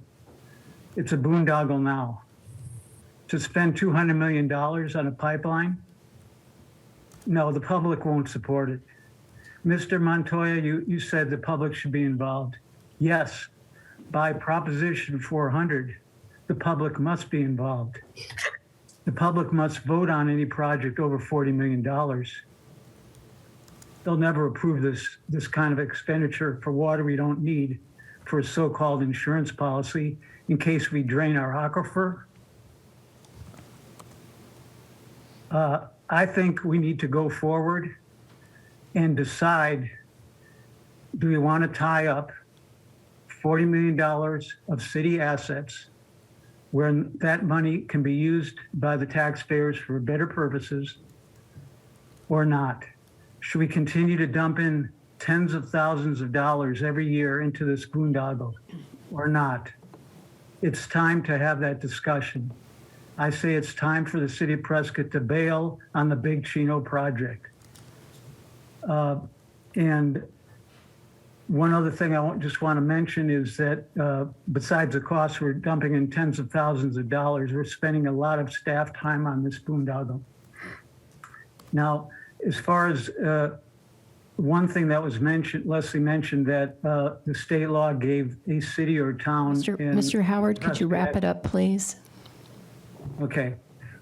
It's a boondoggle now. To spend $200 million on a pipeline? No, the public won't support it. Mr. Montoya, you said the public should be involved. Yes, by Proposition 400, the public must be involved. The public must vote on any project over $40 million. They'll never approve this kind of expenditure for water we don't need for a so-called insurance policy in case we drain our aquifer. I think we need to go forward and decide, do we want to tie up $40 million of city assets where that money can be used by the taxpayers for better purposes or not? Should we continue to dump in tens of thousands of dollars every year into this boondoggle or not? It's time to have that discussion. I say it's time for the city of Prescott to bail on the Big Chino project. And one other thing I just want to mention is that besides the cost, we're dumping in tens of thousands of dollars. We're spending a lot of staff time on this boondoggle. Now, as far as one thing that was mentioned, Leslie mentioned that the state law gave a city or town.
Mr. Howard, could you wrap it up, please?
Okay.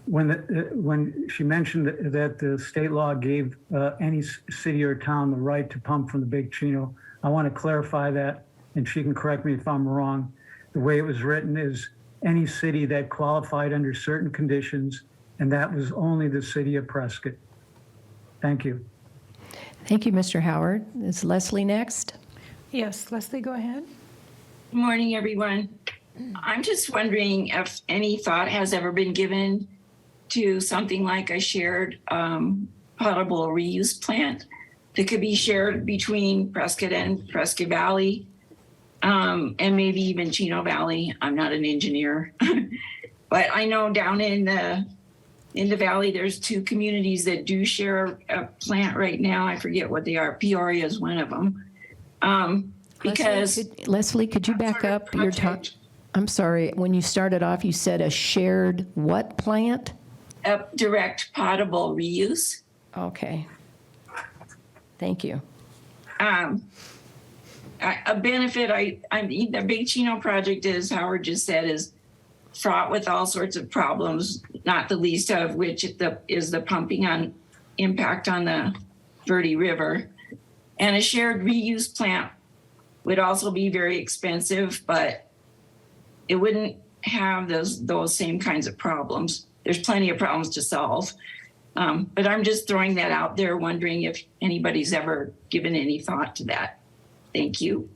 When she mentioned that the state law gave any city or town the right to pump from the Big Chino, I want to clarify that, and she can correct me if I'm wrong. The way it was written is any city that qualified under certain conditions, and that was only the city of Prescott. Thank you.
Thank you, Mr. Howard. Is Leslie next?
Yes, Leslie, go ahead.
Good morning, everyone. I'm just wondering if any thought has ever been given to something like a shared potable reuse plant that could be shared between Prescott and Prescott Valley, and maybe even Chino Valley. I'm not an engineer, but I know down in the valley, there's two communities that do share a plant right now. I forget what they are. Peoria is one of them. Because
Leslie, could you back up your talk? I'm sorry, when you started off, you said a shared what plant?
A direct potable reuse.
Okay. Thank you.
A benefit, I mean, the Big Chino project, as Howard just said, is fraught with all sorts of problems, not the least of which is the pumping on impact on the Verde River. And a shared reuse plant would also be very expensive, but it wouldn't have those same kinds of problems. There's plenty of problems to solve. But I'm just throwing that out there, wondering if anybody's ever given any thought to that. Thank you.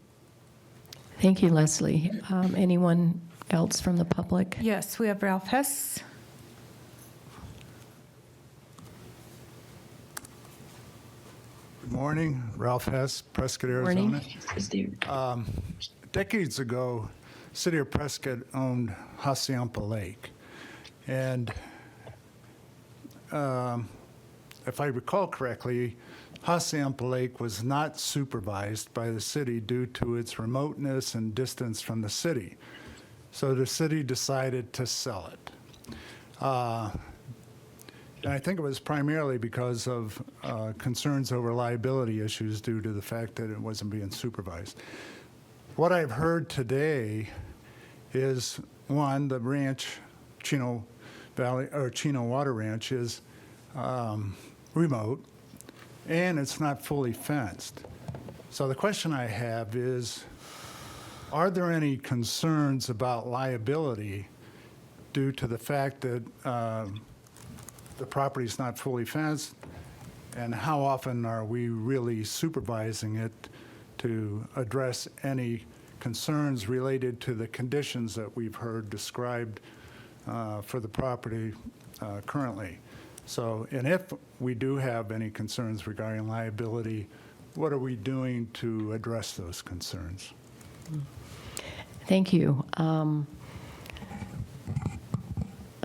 Thank you, Leslie. Anyone else from the public?
Yes, we have Ralph Hess.
Good morning, Ralph Hess, Prescott, Arizona.
Morning.
Decades ago, City of Prescott owned Hacienda Lake. And if I recall correctly, Hacienda Lake was not supervised by the city due to its remoteness and distance from the city. So the city decided to sell it. And I think it was primarily because of concerns over liability issues due to the fact that it wasn't being supervised. What I've heard today is, one, the ranch, Chino Valley, or Chino Water Ranch, is remote, and it's not fully fenced. So the question I have is, are there any concerns about liability due to the fact that the property is not fully fenced, and how often are we really supervising it to address any concerns related to the conditions that we've heard described for the property currently? So, and if we do have any concerns regarding liability, what are we doing to address those concerns?
Thank you.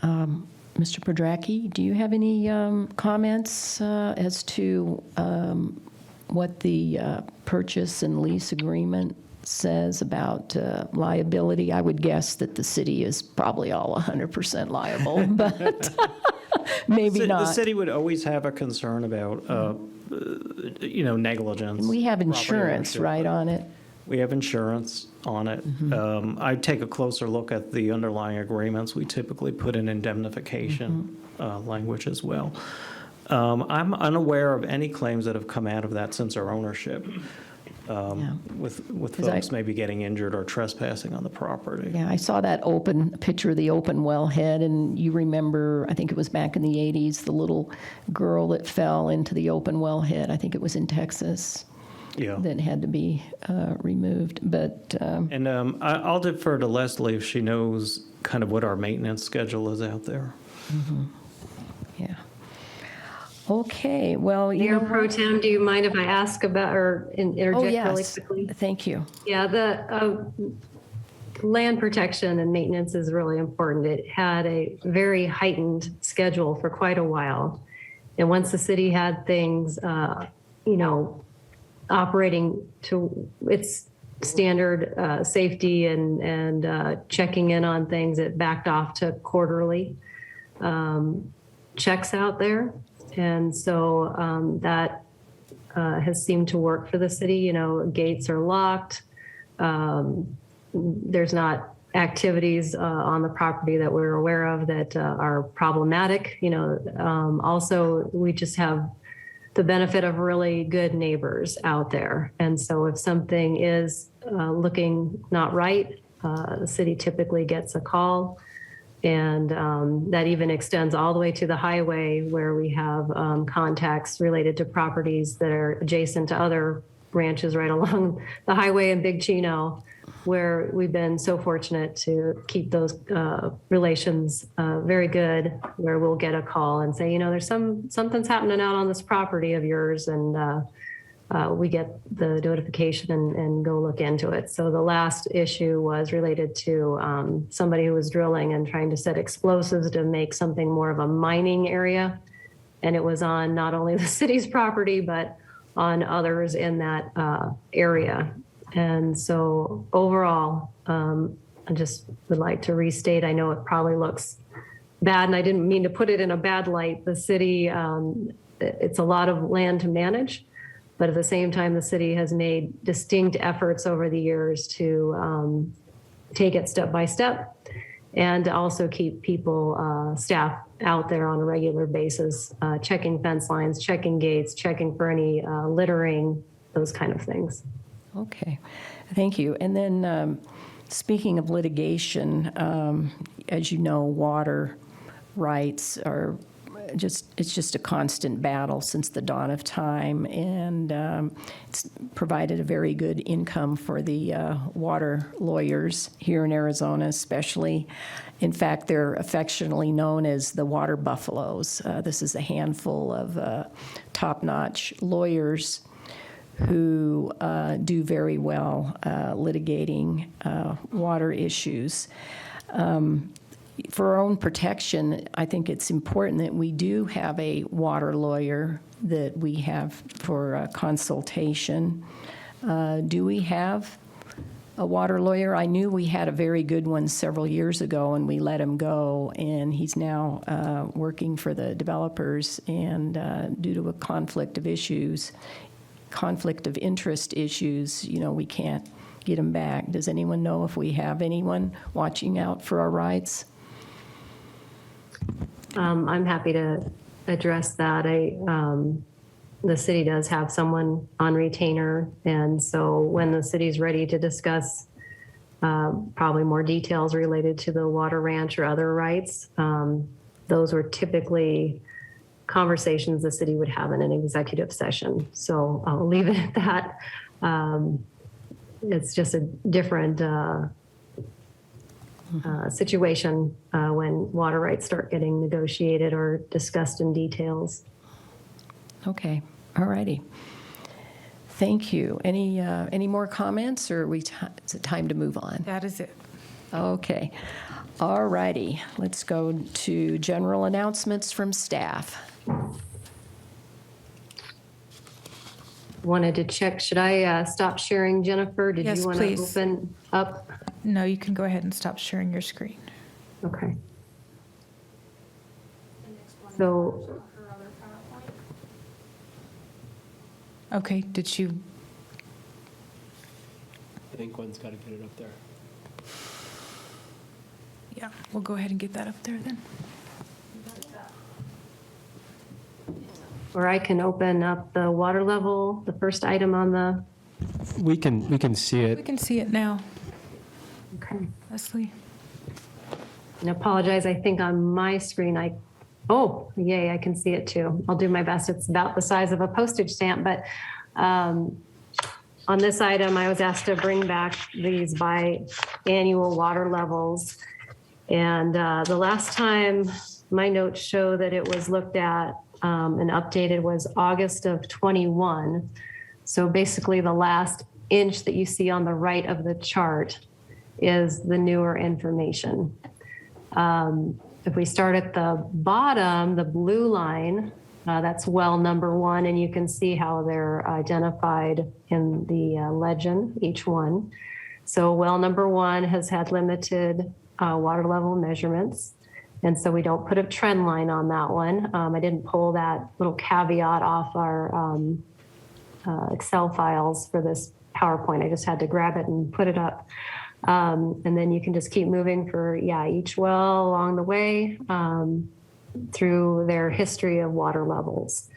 Mr. Podracki, do you have any comments as to what the purchase and lease agreement says about liability? I would guess that the city is probably all 100% liable, but maybe not.
The city would always have a concern about, negligence.
We have
property
insurance,
ownership.
right, on it?
We have insurance on it. I take a closer look at the underlying agreements. We typically put in indemnification language as well. I'm unaware of any claims that have come out of that since our ownership, with
'Cause
folks maybe getting injured or trespassing on the property.
Yeah, I saw that picture of the open wellhead, and you remember, I think it was back in the 80s, the little girl that fell into the open wellhead. I think it was in Texas.
Yeah.
That had to be removed, but
And I'll defer to Leslie if she knows kind of what our maintenance schedule is out there.
yeah. Okay, well, you
Mayor
know.
Pro Tem, do you mind if I ask about or interject
Oh,
really
yes,
quickly?
thank you.
Yeah, the land protection and maintenance is really important. It had a very heightened schedule for quite a while. And once the city had things, operating to its standard safety and checking in on things, it backed off to quarterly checks out there. And so that has seemed to work for the city. You know, gates are locked. There's not activities on the property that we're aware of that are problematic. You know, also we just have the benefit of really good neighbors out there. And so if something is looking not right, the city typically gets a call. And that even extends all the way to the highway, where we have contacts related to properties that are adjacent to other ranches right along the highway in Big Chino, where we've been so fortunate to keep those relations very good, where we'll get a call and say, you know, there's something's happening out on this property of yours, and we get the notification and go look into it. So the last issue was related to somebody who was drilling and trying to set explosives to make something more of a mining area. And it was on not only the city's property, but on others in that area. And so overall, I just would like to restate, I know it probably looks bad, and I didn't mean to put it in a bad light. The city, it's a lot of land to manage. But at the same time, the city has made distinct efforts over the years to take it step by step, and to also keep people, staff out there on a regular basis, checking fence lines, checking gates, checking for any littering, those kind of things.
Okay, thank you. And then speaking of litigation, as you know, water rights are it's just a constant battle since the dawn of time, and it's provided a very good income for the water lawyers here in Arizona especially. In fact, they're affectionately known as the water buffaloes. This is a handful of top-notch lawyers who do very well litigating water issues. For our own protection, I think it's important that we do have a water lawyer that we have for consultation. Do we have a water lawyer? I knew we had a very good one several years ago, and we let him go, and he's now working for the developers, and due to a conflict of interest issues, you know, we can't get him back. Does anyone know if we have anyone watching out for our rights?
I'm happy to address that. The city does have someone on retainer, and so when the city's ready to discuss probably more details related to the water ranch or other rights, those were typically conversations the city would have in an executive session. So I'll leave it at that. It's just a different situation when water rights start getting negotiated or discussed in details.
Okay, all righty. Thank you. Any more comments, or is it time to move on?
That is it.
Okay, all righty. Let's go to general announcements from staff.
Wanted to check, should I stop sharing, Jennifer? Did
Yes,
you want
please.
to open up?
No, you can go ahead and stop sharing your screen.
Okay. So,
Okay, did you?
I think one's got to get it up there.
Yeah, we'll go ahead and get that up there then.
or I can open up the water level, the first item on the,
We can see
We
it.
can see it now,
okay.
Leslie.
And apologize, I think on my screen, oh, yay, I can see it too. I'll do my best. It's about the size of a postage stamp, but on this item, I was asked to bring back these biannual water levels. And the last time my notes show that it was looked at and updated was August of 21. So basically the last inch that you see on the right of the chart is the newer information. If we start at the bottom, the blue line, that's well number 1, and you can see how they're identified in the legend, each one. So well number 1 has had limited water level measurements, And so we don't put a trend line on that one. I didn't pull that little caveat off our Excel files for this PowerPoint. I just had to grab it and put it up. And then you can just keep moving for, each well along the way through their history of water levels.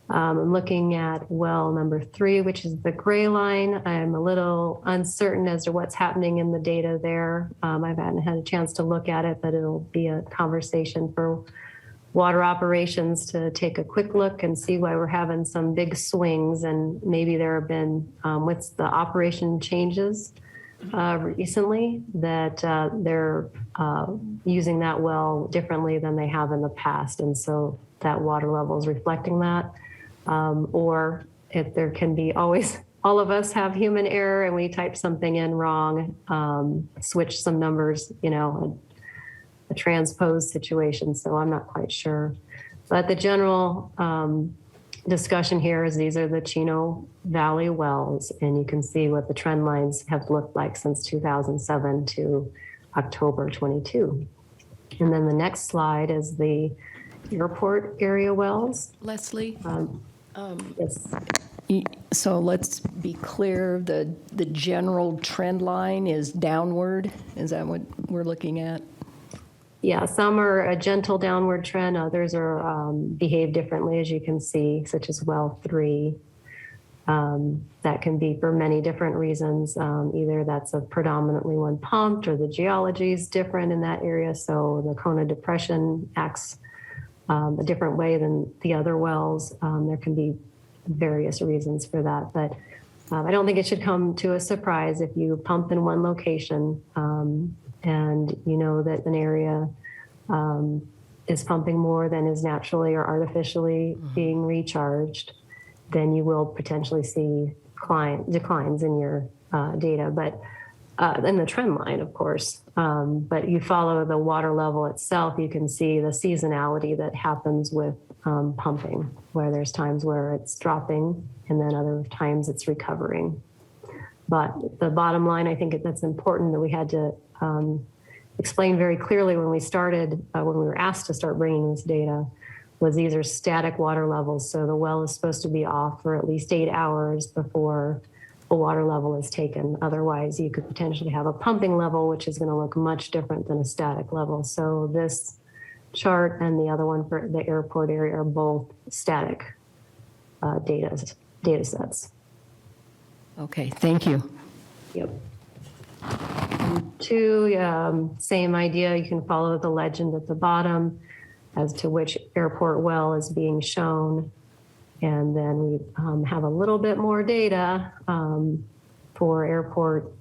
I'm looking at well number 3, which is the gray line. I'm a little uncertain as to what's happening in the data there. I haven't had a chance to look at it, but it'll be a conversation for water operations to take a quick look and see why we're having some big swings. And maybe there have been, with the operation changes recently, that they're using that well differently than they have in the past. And so that water level is reflecting that. Or if there can be always, all of us have human error and we type something in wrong, switch some numbers, a transpose situation. So I'm not quite sure. But the general discussion here is these are the Chino Valley wells, and you can see what the trend lines have looked like since 2007 to October 22. And then the next slide is the airport area wells.
Leslie?
Yes.
So let's be clear, the general trend line is downward? Is that what we're looking at?
Yeah, some are a gentle downward trend. Others are behave differently, as you can see, such as well 3. That can be for many different reasons. Either that's a predominantly one pumped or the geology is different in that area. So the Kona Depression acts a different way than the other wells. There can be various reasons for that, but I don't think it should come to a surprise if you pump in one location and you know that an area is pumping more than is naturally or artificially being recharged, then you will potentially see declines in your data, but in the trend line, of course. But you follow the water level itself, you can see the seasonality that happens with pumping, where there's times where it's dropping and then other times it's recovering. But the bottom line, I think that's important that we had to explain very clearly when we started, when we were asked to start bringing this data, was these are static water levels. So the well is supposed to be off for at least 8 hours before a water level is taken. Otherwise, you could potentially have a pumping level, which is going to look much different than a static level. So this chart and the other one for the airport area are both static data sets.
Okay, thank you.
Yep. And 2, same idea. You can follow the legend at the bottom as to which airport well is being shown. And then we have a little bit more data for airport.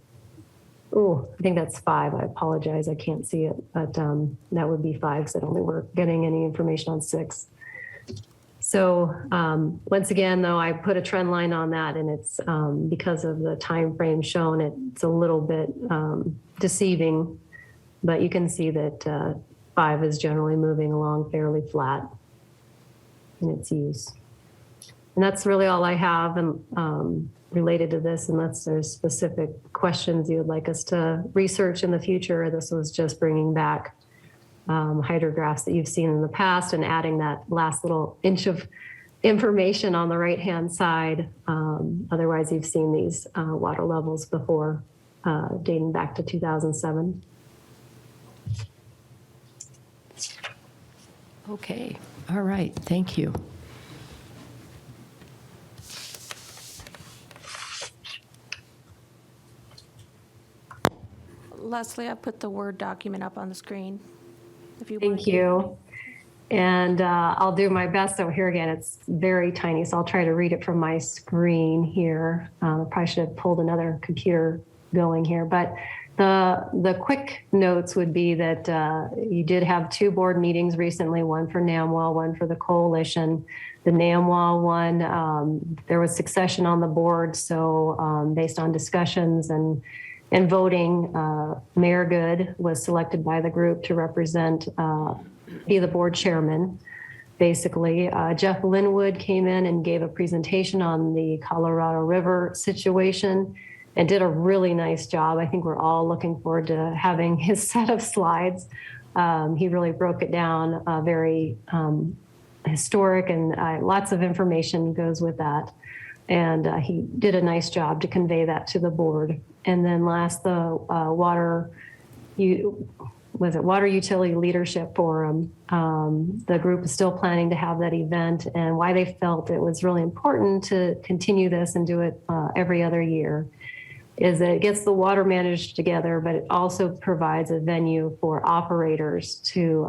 Oh, I think that's 5. I apologize. I can't see it, but that would be 5 because I don't think we're getting any information on 6. So once again, though, I put a trend line on that, and it's because of the time frame shown, it's a little bit deceiving, but you can see that 5 is generally moving along fairly flat in its use. And that's really all I have related to this, unless there's specific questions you would like us to research in the future. This was just bringing back hydrographs that you've seen in the past and adding that last little inch of information on the right-hand side. Otherwise, you've seen these water levels before, dating back to 2007.
Okay, all right, thank you.
Leslie, I put the Word document up on the screen. If you
Thank you. And I'll do my best. So here again, it's very tiny, so I'll try to read it from my screen here. I probably should have pulled another computer going here, but the quick notes would be that you did have 2 board meetings recently, one for NAMWA, one for the coalition. The NAMWA one, there was succession on the board, so based on discussions and voting, Mayor Good was selected by the group to represent, be the board chairman, basically. Jeff Linwood came in and gave a presentation on the Colorado River situation and did a really nice job. I think we're all looking forward to having his set of slides He really broke it down, very historic, and lots of information goes with that. And he did a nice job to convey that to the board. And then last, the Water Utility Leadership Forum. The group is still planning to have that event, and why they felt it was really important to continue this and do it every other year is that it gets the water managed together, but it also provides a venue for operators to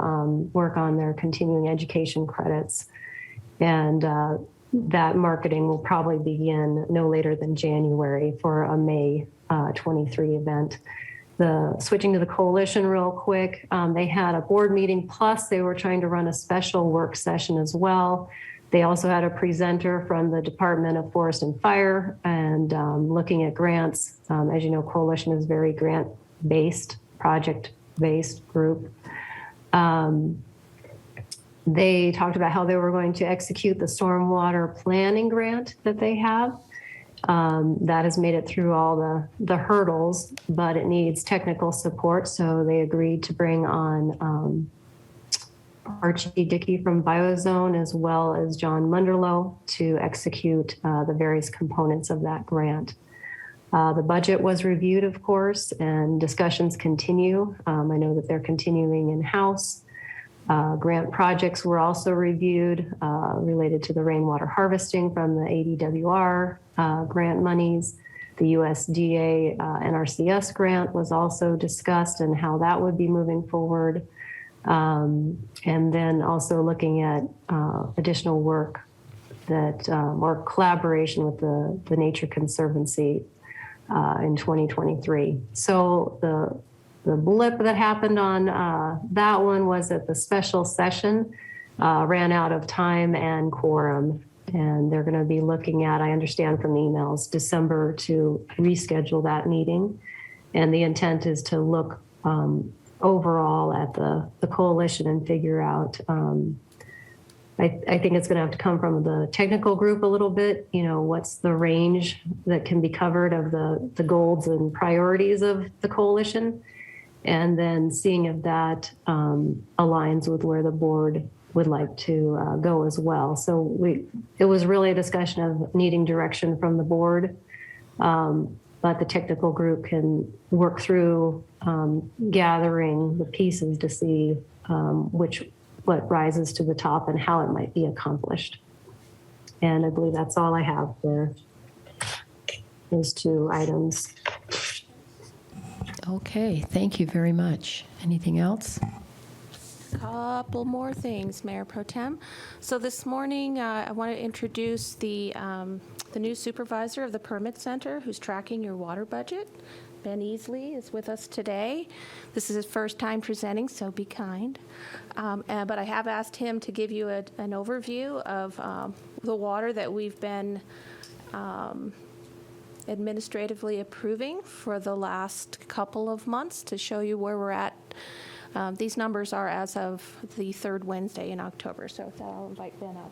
work on their continuing education credits. And that marketing will probably begin no later than January for a May 23 event. Switching to the coalition real quick, they had a board meeting, plus they were trying to run a special work session as well. They also had a presenter from the Department of Forest and Fire and looking at grants. As you know, coalition is very grant-based, project-based group. They talked about how they were going to execute the stormwater planning grant that they have. That has made it through all the hurdles, but it needs technical support. So they agreed to bring on Archie Dickey from Biozone, as well as John Munderloh, to execute the various components of that grant. The budget was reviewed, of course, and discussions continue. I know that they're continuing in-house. Grant projects were also reviewed related to the rainwater harvesting from the ADWR grant monies. The USDA NRCS grant was also discussed and how that would be moving forward. And then also looking at additional work that, or collaboration with the Nature Conservancy in 2023. So the blip that happened on that one was that the special session ran out of time and quorum. And they're going to be looking at, I understand from the emails, December to reschedule that meeting. And the intent is to look overall at the coalition and figure out, I think it's going to have to come from the technical group a little bit, what's the range that can be covered of the goals and priorities of the coalition. And then seeing if that aligns with where the board would like to go as well. So it was really a discussion of needing direction from the board, but the technical group can work through gathering the pieces to see what rises to the top and how it might be accomplished. And I believe that's all I have for those two items.
Okay, thank you very much. Anything else?
Couple more things, Mayor Pro Tem. So this morning, I want to introduce the new supervisor of the Permit Center who's tracking your water budget. Ben Easley is with us today. This is his first time presenting, so be kind. But I have asked him to give you an overview of the water that we've been administratively approving for the last couple of months to show you where we're at. These numbers are as of the third Wednesday in October, so with that, I'll invite Ben up.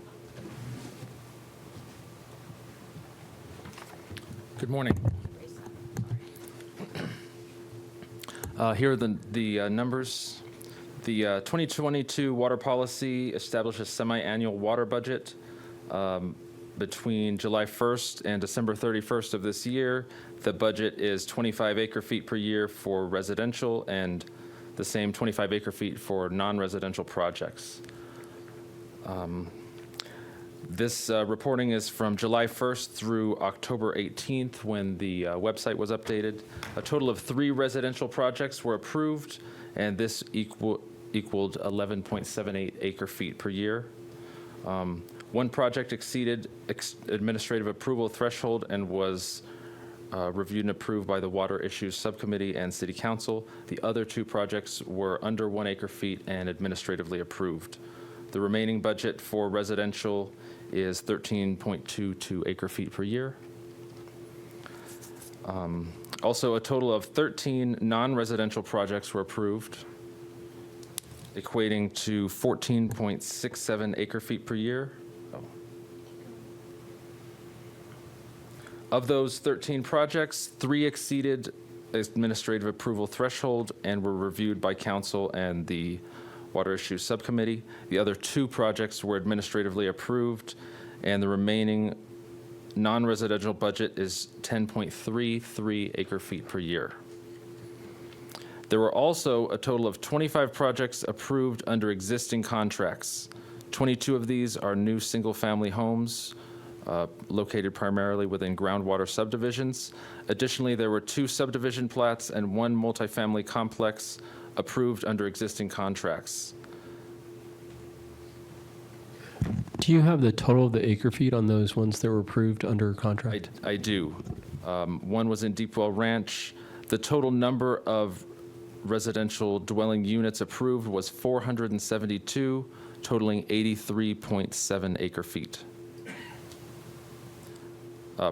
Good morning. Here are the numbers. The 2022 water policy establishes semi-annual water budget between July 1st and December 31st of this year. The budget is 25 acre-feet per year for residential and the same 25 acre-feet for non-residential projects. This reporting is from July 1st through October 18th when the website was updated. A total of 3 residential projects were approved, and this equaled 11.78 acre-feet per year. One project exceeded administrative approval threshold and was reviewed and approved by the Water Issues Subcommittee and City Council. The other 2 projects were under 1 acre-feet and administratively approved. The remaining budget for residential is 13.22 acre-feet per year. Also, a total of 13 non-residential projects were approved, equating to 14.67 acre-feet per year. Of those 13 projects, 3 exceeded administrative approval threshold and were reviewed by council and the Water Issues Subcommittee. The other 2 projects were administratively approved, and the remaining non-residential budget is 10.33 acre-feet per year. There were also a total of 25 projects approved under existing contracts. 22 of these are new single-family homes located primarily within groundwater subdivisions. Additionally, there were 2 subdivision plats and 1 multifamily complex approved under existing contracts.
Do you have the total of the acre feet on those ones that were approved under contract?
I do. One was in Deepwell Ranch. The total number of residential dwelling units approved was 472, totaling 83.7 acre feet.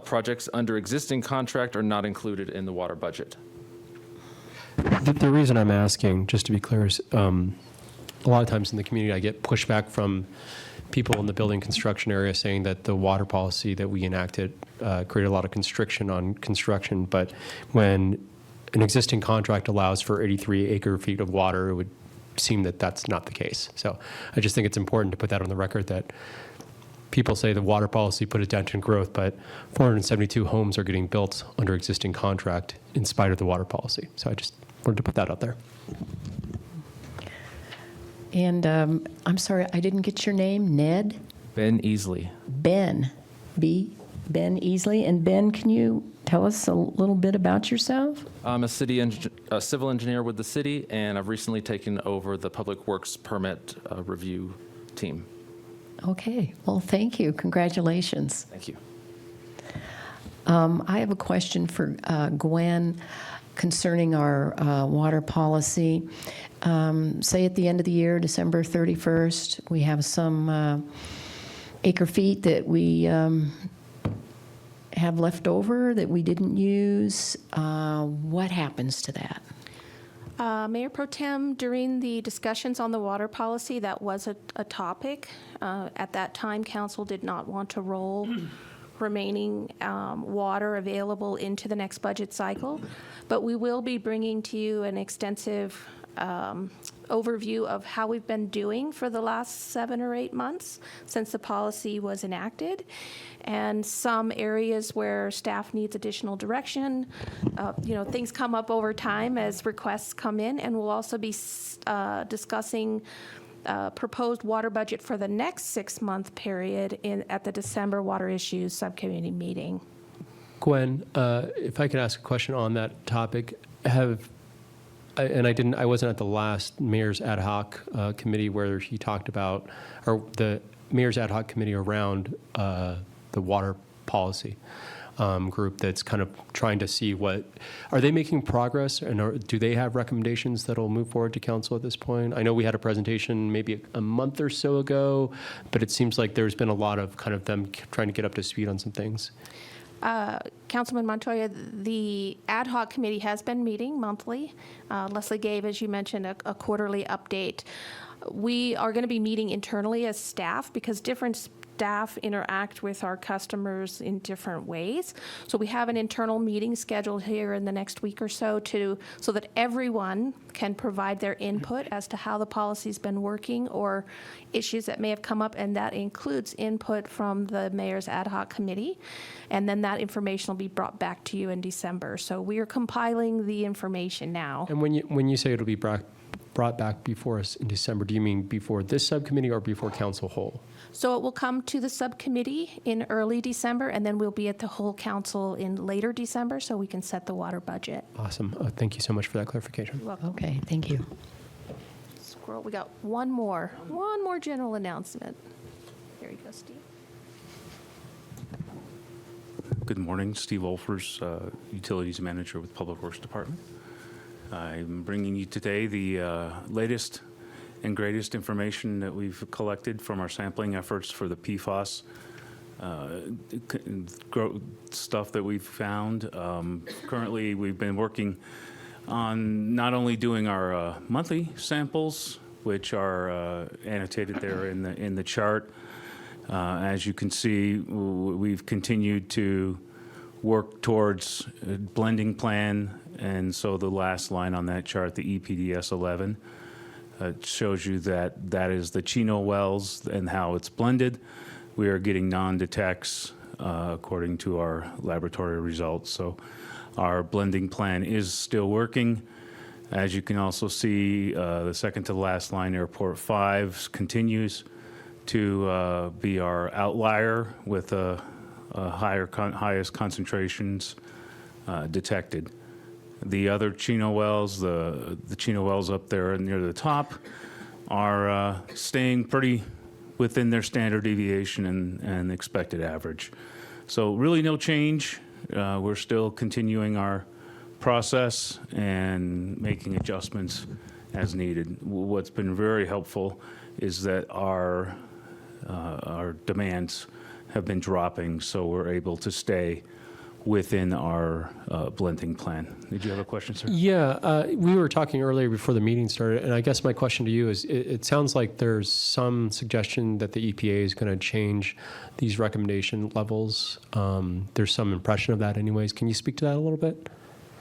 Projects under existing contract are not included in the water budget.
The reason I'm asking, just to be clear, is a lot of times in the community, I get pushback from people in the building construction area saying that the water policy that we enacted created a lot of constriction on construction, but when an existing contract allows for 83 acre feet of water, it would seem that that's not the case. So I just think it's important to put that on the record that people say the water policy put a dent in growth, but 472 homes are getting built under existing contract in spite of the water policy. So I just wanted to put that out there.
And I'm sorry, I didn't get your name. Ned?
Ben Easley.
Ben. Ben Easley. And Ben, can you tell us a little bit about yourself?
I'm a civil engineer with the city, and I've recently taken over the Public Works permit review team.
Okay. Well, thank you. Congratulations.
Thank you.
I have a question for Gwen concerning our water policy. Say at the end of the year, December 31st, we have some acre feet that we have left over that we didn't use. What happens to that?
Mayor Pro Tem, during the discussions on the water policy, that was a topic. At that time, council did not want to roll remaining water available into the next budget cycle, but we will be bringing to you an extensive overview of how we've been doing for the last 7 or 8 months since the policy was enacted, and some areas where staff needs additional direction. Things come up over time as requests come in, and we'll also be discussing proposed water budget for the next 6-month period at the December Water Issues Subcommittee meeting.
Gwen, if I could ask a question on that topic, I wasn't at the last mayor's ad hoc committee where he talked about, or the mayor's ad hoc committee around the water policy group that's kind of trying to see are they making progress, and do they have recommendations that'll move forward to council at this point? I know we had a presentation maybe a month or so ago, but it seems like there's been a lot of kind of them trying to get up to speed on some things.
Councilman Montoya, the ad hoc committee has been meeting monthly. Leslie gave, as you mentioned, a quarterly update. We are going to be meeting internally as staff because different staff interact with our customers in different ways. So we have an internal meeting scheduled here in the next week or so so that everyone can provide their input as to how the policy's been working or issues that may have come up, and that includes input from the mayor's ad hoc committee. And then that information will be brought back to you in December. So we are compiling the information now.
And when you say it'll be brought back before us in December, do you mean before this subcommittee or before council whole?
So it will come to the subcommittee in early December, and then we'll be at the whole council in later December so we can set the water budget.
Awesome. Thank you so much for that clarification.
You're welcome.
Okay, thank you.
Squirrel, we got one more general announcement. Here you go, Steve.
Good morning, Steve Wolfers, Utilities Manager with Public Works Department. I'm bringing you today the latest and greatest information that we've collected from our sampling efforts for the PFAS stuff that we've found. Currently, we've been working on not only doing our monthly samples, which are annotated there in the chart. As you can see, we've continued to work towards a blending plan And so the last line on that chart, the EPDS 11, shows you that that is the Chino wells and how it's blended. We are getting non-detects according to our laboratory results. So our blending plan is still working. As you can also see, the second to the last line, Airport 5 continues to be our outlier with highest concentrations detected. The other Chino wells, the Chino wells up there near the top, are staying pretty within their standard deviation and expected average. So really no change. We're still continuing our process and making adjustments as needed. What's been very helpful is that our demands have been dropping, so we're able to stay within our blending plan. Did you have a question, sir?
Yeah, we were talking earlier before the meeting started, and I guess my question to you is, it sounds like there's some suggestion that the EPA is going to change these recommendation levels. There's some impression of that anyways. Can you speak to that a little bit?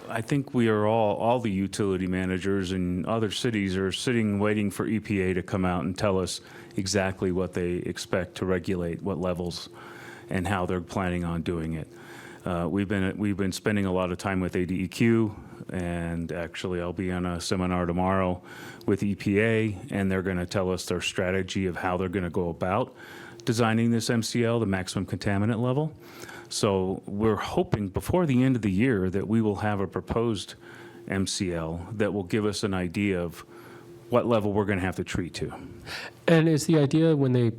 I think we are all the utility managers in other cities are sitting waiting for EPA to come out and tell us exactly what they expect to regulate, what levels, and how they're planning on doing it. We've been spending a lot of time with ADEQ, and actually I'll be on a seminar tomorrow with EPA, and they're going to tell us their strategy of how they're going to go about designing this MCL, the maximum contaminant level. So we're hoping before the end of the year that we will have a proposed MCL that will give us an idea of what level we're going to have to treat to.
And is the idea when they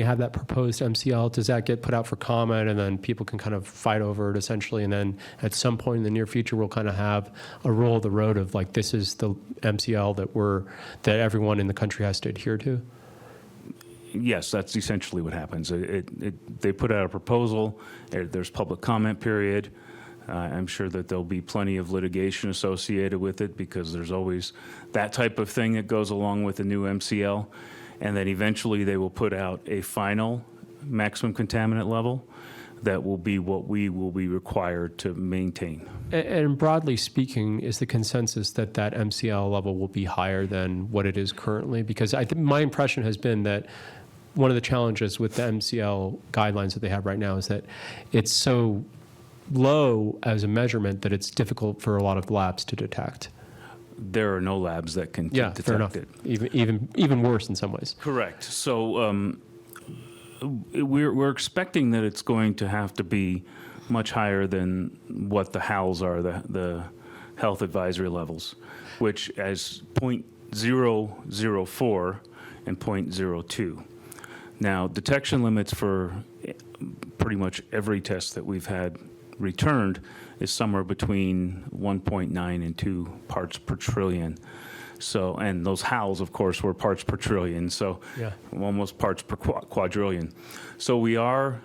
have that proposed MCL, does that get put out for comment and then people can kind of fight over it essentially, and then at some point in the near future we'll kind of have a rule of the road of like, this is the MCL that everyone in the country has to adhere to?
Yes, that's essentially what happens. They put out a proposal, there's public comment period. I'm sure that there'll be plenty of litigation associated with it because there's always that type of thing that goes along with the new MCL. And then eventually they will put out a final maximum contaminant level that will be what we will be required to maintain.
And broadly speaking, is the consensus that that MCL level will be higher than what it is currently? Because I think my impression has been that one of the challenges with the MCL guidelines that they have right now is that it's so low as a measurement that it's difficult for a lot of labs to detect.
There are no labs that can
Yeah,
detect
fair enough.
it.
Even worse in some ways.
Correct. So we're expecting that it's going to have to be much higher than what the HALs are, the health advisory levels, which as 0.004 and 0.02. Now, detection limits for pretty much every test that we've had returned is somewhere between 1.9 and 2 parts per trillion. So, and those HALs, of course, were parts per trillion, so
Yeah.
almost parts per quadrillion. So we are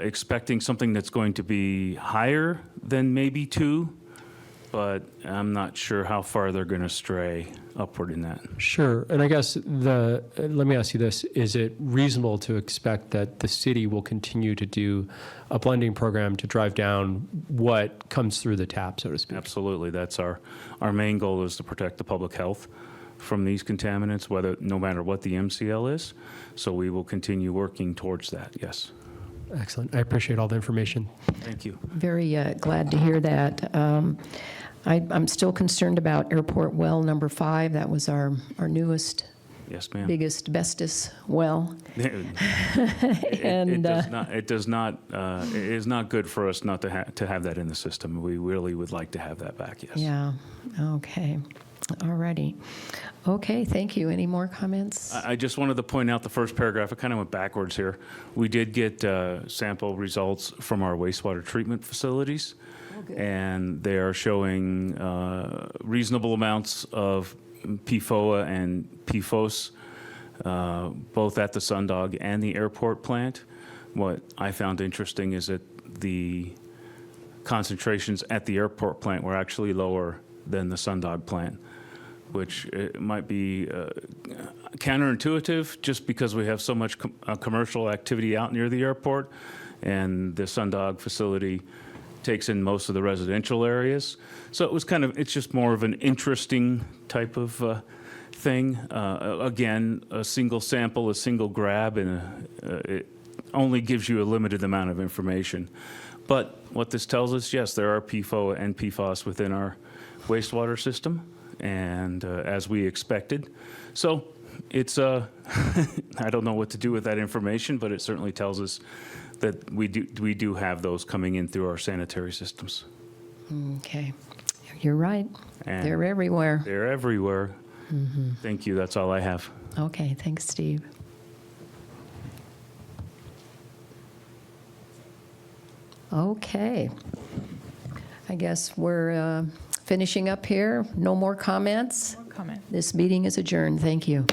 expecting something that's going to be higher than maybe 2, but I'm not sure how far they're going to stray upward in that.
Sure. And I guess let me ask you this. Is it reasonable to expect that the city will continue to do a blending program to drive down what comes through the tap, so to speak?
Absolutely. That's our main goal is to protect the public health from these contaminants, no matter what the MCL is. So we will continue working towards that, yes.
Excellent. I appreciate all the information.
Thank you.
Very glad to hear that. I'm still concerned about Airport Well number 5. That was our newest,
Yes, ma'am.
biggest, bestest well.
It is not good for us not to have that in the system. We really would like to have that back, yes.
Yeah, okay. All righty. Okay, thank you. Any more comments?
I just wanted to point out the first paragraph. It kind of went backwards here. We did get sample results from our wastewater treatment facilities, and they are showing reasonable amounts of PFOA and PFOS, both at the Sundog and the airport plant. What I found interesting is that the concentrations at the airport plant were actually lower than the Sundog plant, which it might be counterintuitive just because we have so much commercial activity out near the airport, and the Sundog facility takes in most of the residential areas. So it was it's just more of an interesting type of thing. Again, a single sample, a single grab, and it only gives you a limited amount of information. But what this tells us, yes, there are PFOA and PFOS within our wastewater system, and as we expected. So it's I don't know what to do with that information, but it certainly tells us that we do have those coming in through our sanitary systems.
Okay. You're right.
And
They're everywhere.
They're everywhere. Thank you. That's all I have.
Okay, thanks, Steve. Okay. I guess we're finishing up here. No more comments?
Comment.
This meeting is adjourned. Thank you.